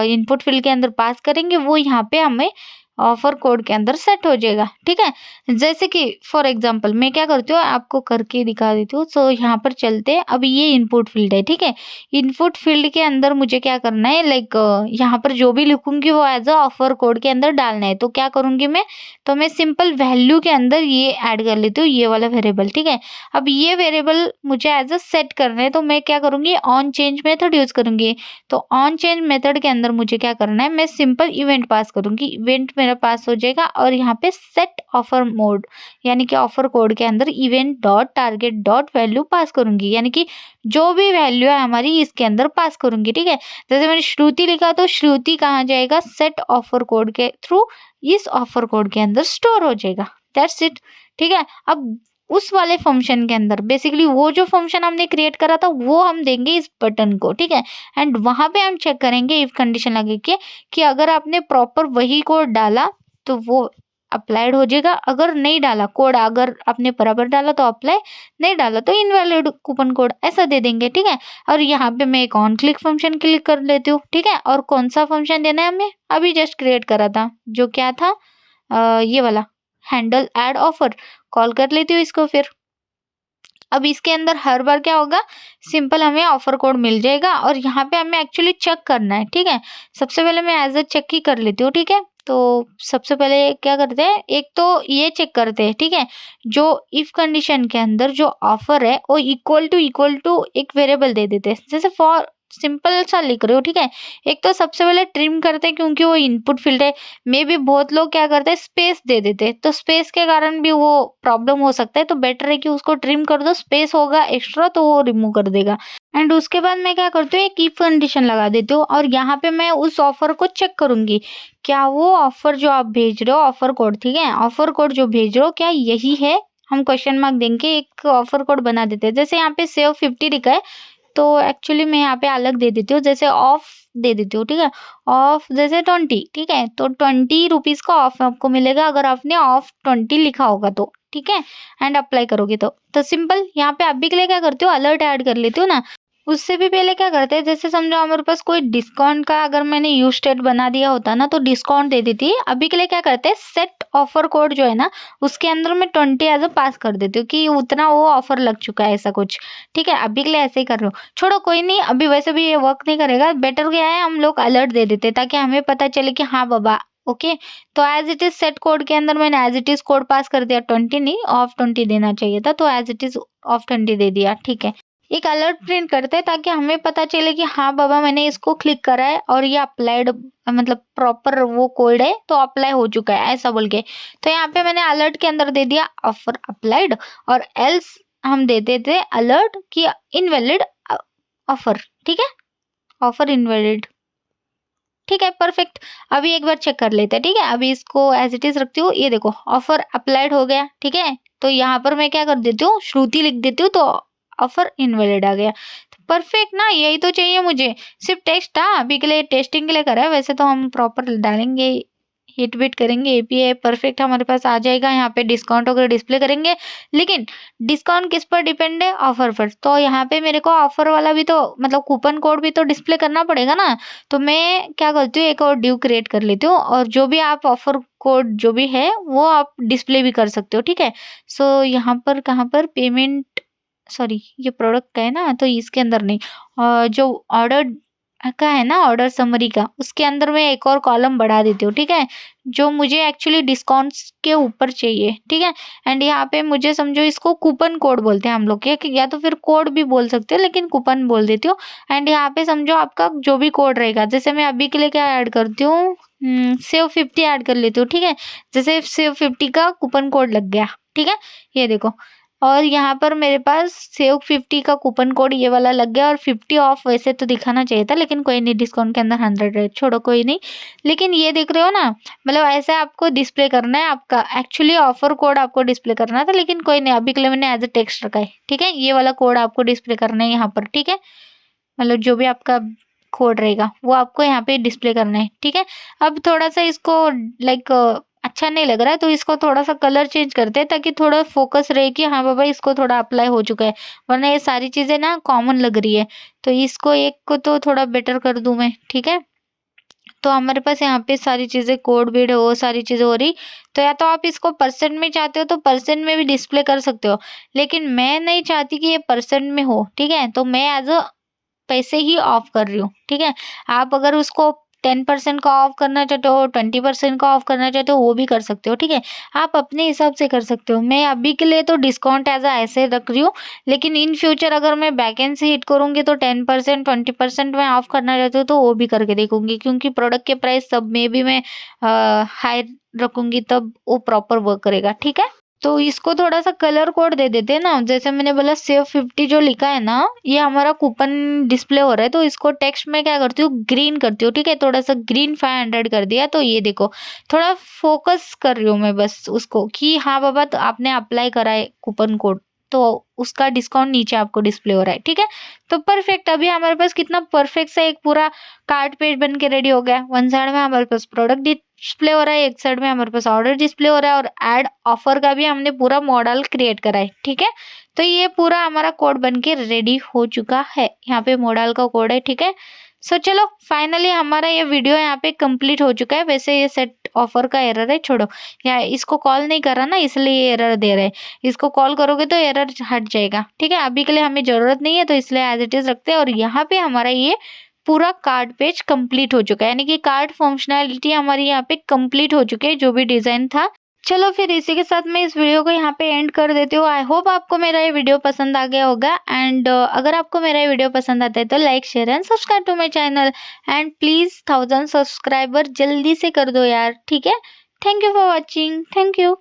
इनपुट फील्ड के अंदर पास करेंगे वो यहाँ पे हमें ऑफर कोड के अंदर सेट हो जाएगा, ठीक है। जैसे कि फॉर एग्जांपल मैं क्या करती हूँ आपको करके दिखा देती हूँ। सो यहाँ पर चलते हैं, अब ये इनपुट फील्ड है, ठीक है। इनपुट फील्ड के अंदर मुझे क्या करना है, लाइक यहाँ पर जो भी लिखूंगी वो एज अ ऑफर कोड के अंदर डालना है। तो क्या करूंगी मैं, तो मैं सिंपल वैल्यू के अंदर ये ऐड कर लेती हूँ, ये वाला वेरिएबल, ठीक है। अब ये वेरिएबल मुझे एज अ सेट करना है, तो मैं क्या करूंगी, ऑन चेंज मेथड यूज करूंगी। तो ऑन चेंज मेथड के अंदर मुझे क्या करना है, मैं सिंपल इवेंट पास करूंगी, इवेंट मेरा पास हो जाएगा, और यहाँ पे सेट ऑफर मोड यानी कि ऑफर कोड के अंदर event dot target dot value pass करूंगी, यानी कि जो भी वैल्यू है हमारी इसके अंदर पास करूंगी, ठीक है। जैसे मैंने श्रुति लिखा तो श्रुति कहाँ जाएगा, सेट ऑफर कोड के थ्रू इस ऑफर कोड के अंदर स्टोर हो जाएगा। दैट्स इट, ठीक है। अब उस वाले फंक्शन के अंदर बेसिकली वो जो फंक्शन हमने क्रिएट करा था वो हम देंगे इस बटन को, ठीक है। एंड वहां पे हम चेक करेंगे इफ कंडीशन लगे कि अगर आपने प्रॉपर वही कोड डाला तो वो अप्लाइड हो जाएगा, अगर नहीं डाला कोड, अगर आपने बराबर डाला तो अप्लाई, नहीं डाला तो इनवैलिड कूपन कोड ऐसा दे देंगे, ठीक है। और यहाँ पे मैं एक ऑन क्लिक फंक्शन क्लिक कर लेती हूँ, ठीक है। और कौन सा फंक्शन देना है हमें, अभी जस्ट क्रिएट करा था जो क्या था, ये वाला हैंडल ऐड ऑफर, कॉल कर लेती हूँ इसको फिर। अब इसके अंदर हर बार क्या होगा, सिंपल हमें ऑफर कोड मिल जाएगा, और यहाँ पे हमें एक्चुअली चेक करना है, ठीक है। सबसे पहले मैं एज अ चेक ही कर लेती हूँ, ठीक है। तो सबसे पहले क्या करते हैं, एक तो ये चेक करते हैं, ठीक है, जो इफ कंडीशन के अंदर जो ऑफर है वो इक्वल टू एक वेरिएबल दे देते हैं, जैसे फॉर सिंपल सा लिख रहे हो, ठीक है। एक तो सबसे पहले ट्रिम करते हैं क्योंकि वो इनपुट फील्ड है, मे बी बहुत लोग क्या करते हैं स्पेस दे देते हैं, तो स्पेस के कारण भी वो प्रॉब्लम हो सकता है, तो बेटर है कि उसको ट्रिम कर दो, स्पेस होगा एक्स्ट्रा तो वो रिमूव कर देगा। एंड उसके बाद मैं क्या करती हूँ, एक इफ कंडीशन लगा देती हूँ, और यहाँ पे मैं उस ऑफर को चेक करूंगी, क्या वो ऑफर जो आप भेज रहे हो ऑफर कोड, ठीक है, ऑफर कोड जो भेज रहे हो क्या यही है। हम क्वेश्चन मार्क देंगे, एक ऑफर कोड बना देते हैं, जैसे यहाँ पे सेव 50 लिखा है, तो एक्चुअली मैं यहाँ पे अलग दे देती हूँ, जैसे ऑफ दे देती हूँ, ठीक है। ऑफ जैसे 20, ठीक है, तो 20 रुपीज का ऑफ आपको मिलेगा अगर आपने ऑफ 20 लिखा होगा तो, ठीक है। एंड अप्लाई करोगे तो सिंपल यहाँ पे अभी के लिए क्या करती हूँ, अलर्ट ऐड कर लेती हूँ ना। उससे भी पहले क्या करते हैं, जैसे समझो हमारे पास कोई डिस्काउंट का अगर मैंने यूज स्टेट बना दिया होता ना तो डिस्काउंट दे देती। अभी के लिए क्या करते हैं, सेट ऑफर कोड जो है ना उसके अंदर मैं 20 एज अ पास कर देती हूँ कि उतना वो ऑफर लग चुका है ऐसा कुछ, ठीक है। अभी के लिए ऐसे ही कर रहे हो, छोड़ो कोई नहीं, अभी वैसे भी ये वर्क नहीं करेगा, बेटर क्या है हम लोग अलर्ट दे देते ताकि हमें पता चले कि हाँ बाबा ओके। तो as it is set code के अंदर मैंने as it is code pass कर दिया, 20 नहीं ऑफ 20 देना चाहिए था, तो एज इट इज ऑफ 20 दे दिया, ठीक है। एक अलर्ट प्रिंट करते हैं ताकि हमें पता चले कि हाँ बाबा मैंने इसको क्लिक करा है और ये अप्लाइड मतलब प्रॉपर वो कोड है तो अप्लाई हो चुका है ऐसा बोल के। तो यहाँ पे मैंने अलर्ट के अंदर दे दिया ऑफर अप्लाइड और एल्स हम देते थे अलर्ट कि इनवैलिड ऑफर। ठीक है, ऑफर इनवैलिड। ठीक है, परफेक्ट। अभी एक बार चेक कर लेते हैं। ठीक है, अभी इसको एज इट इज रखती हूँ। ये देखो ऑफर अप्लाइड हो गया। ठीक है, तो यहाँ पर मैं क्या कर देती हूँ, श्रुति लिख देती हूँ तो ऑफर इनवैलिड आ गया। परफेक्ट ना, यही तो चाहिए मुझे। सिर्फ टेस्ट था, अभी के लिए टेस्टिंग के लिए करा है, वैसे तो हम प्रॉपर डालेंगे, हिट बिट करेंगे एपीआई। परफेक्ट हमारे पास आ जाएगा। यहाँ पे डिस्काउंट वगैरह डिस्प्ले करेंगे, लेकिन डिस्काउंट किस पर डिपेंड है, ऑफर पर। तो यहाँ पे मेरे को ऑफर वाला भी तो मतलब कूपन कोड भी तो डिस्प्ले करना पड़ेगा ना। तो मैं क्या करती हूँ, एक और ड्यू क्रिएट कर लेती हूँ और जो भी आप ऑफर कोड जो भी है वो आप डिस्प्ले भी कर सकते हो। ठीक है, सो यहाँ पर कहाँ पर पेमेंट, सॉरी ये प्रोडक्ट का है ना, तो इसके अंदर नहीं, जो ऑर्डर का है ना, ऑर्डर समरी का, उसके अंदर मैं एक और कॉलम बढ़ा देती हूँ। ठीक है, जो मुझे एक्चुअली डिस्काउंट्स के ऊपर चाहिए। ठीक है, एंड यहाँ पे मुझे समझो इसको कूपन कोड बोलते हैं हम लोग के, या तो फिर कोड भी बोल सकते हो, लेकिन कूपन बोल देती हूँ। एंड यहाँ पे समझो आपका जो भी कोड रहेगा, जैसे मैं अभी के लिए क्या ऐड करती हूँ, सेव 50 ऐड कर लेती हूँ। ठीक है, जैसे सेव 50 का कूपन कोड लग गया। ठीक है, ये देखो, और यहाँ पर मेरे पास सेव 50 का कूपन कोड ये वाला लग गया और 50 ऑफ वैसे तो दिखाना चाहिए था, लेकिन कोई नहीं, डिस्काउंट के अंदर 100 है, छोड़ो कोई नहीं। लेकिन ये देख रहे हो ना, मतलब ऐसे आपको डिस्प्ले करना है, आपका एक्चुअली ऑफर कोड आपको डिस्प्ले करना था, लेकिन कोई नहीं, अभी के लिए मैंने एज ए टेक्स्ट रखा है। ठीक है, ये वाला कोड आपको डिस्प्ले करना है यहाँ पर। ठीक है, मतलब जो भी आपका कोड रहेगा वो आपको यहाँ पे डिस्प्ले करना है। ठीक है, अब थोड़ा सा इसको लाइक अच्छा नहीं लग रहा है तो इसको थोड़ा सा कलर चेंज करते हैं ताकि थोड़ा फोकस रहे कि हाँ बाबा इसको थोड़ा अप्लाई हो चुका है, वरना ये सारी चीजें ना कॉमन लग रही है। तो इसको एक को तो थोड़ा बेटर कर दूं मैं। ठीक है, तो हमारे पास यहाँ पे सारी चीजें कोड बीड वो सारी चीजें हो रही। तो या तो आप इसको परसेंट में चाहते हो तो परसेंट में भी डिस्प्ले कर सकते हो, लेकिन मैं नहीं चाहती कि ये परसेंट में हो। ठीक है, तो मैं एज अ पैसे ही ऑफ कर रही हूँ। ठीक है, आप अगर उसको 10% का ऑफ करना चाहते हो, 20% का ऑफ करना चाहते हो, वो भी कर सकते हो। ठीक है, आप अपने हिसाब से कर सकते हो। मैं अभी के लिए तो डिस्काउंट एज आ ऐसे रख रही हूँ, लेकिन इन फ्यूचर अगर मैं बैकएंड से हिट करूंगी तो 10% 20% मैं ऑफ करना चाहती हूँ तो वो भी करके देखूंगी, क्योंकि प्रोडक्ट के प्राइस सब में भी मैं हाई रखूंगी, तब वो प्रॉपर वर्क करेगा। ठीक है, तो इसको थोड़ा सा कलर कोड दे देते हैं ना, जैसे मैंने बोला सेव 50 जो लिखा है ना, ये हमारा कूपन डिस्प्ले हो रहा है, तो इसको टेक्स्ट में क्या करती हूँ, ग्रीन करती हूँ। ठीक है, थोड़ा सा ग्रीन 500 कर दिया, तो ये देखो थोड़ा फोकस कर रही हूँ मैं बस उसको कि हाँ बाबा तो आपने अप्लाई करा है कूपन कोड, तो उसका डिस्काउंट नीचे आपको डिस्प्ले हो रहा है। ठीक है, तो परफेक्ट। अभी हमारे पास कितना परफेक्ट सा एक पूरा कार्ड पेज बन के रेडी हो गया। वन साइड में हमारे पास प्रोडक्ट डिस्प्ले हो रहा है, एक साइड में हमारे पास ऑर्डर डिस्प्ले हो रहा है, और ऐड ऑफर का भी हमने पूरा मॉडल क्रिएट करा है। ठीक है, तो ये पूरा हमारा कोड बन के रेडी हो चुका है। यहाँ पे मॉडल का कोड है। ठीक है, सो चलो फाइनली हमारा ये वीडियो यहाँ पे कंप्लीट हो चुका है। वैसे ये सेट ऑफर का एरर है, छोड़ो, या इसको कॉल नहीं कर रहा ना, इसलिए ये एरर दे रहे हैं। इसको कॉल करोगे तो एरर हट जाएगा। ठीक है, अभी के लिए हमें जरूरत नहीं है, तो इसलिए एज इट इज रखते हैं। और यहाँ पे हमारा ये पूरा कार्ड पेज कंप्लीट हो चुका है, यानी कि कार्ड फंक्शनैलिटी हमारी यहाँ पे कंप्लीट हो चुकी है, जो भी डिजाइन था। चलो फिर इसी के साथ मैं इस वीडियो को यहाँ पे एंड कर देती हूँ। आई होप आपको मेरा ये वीडियो पसंद आ गया होगा, एंड अगर आपको मेरा ये वीडियो पसंद आता है तो like share and subscribe to my channel, and please 1000 subscriber जल्दी से कर दो यार। ठीक है, thank you for watching, thank you.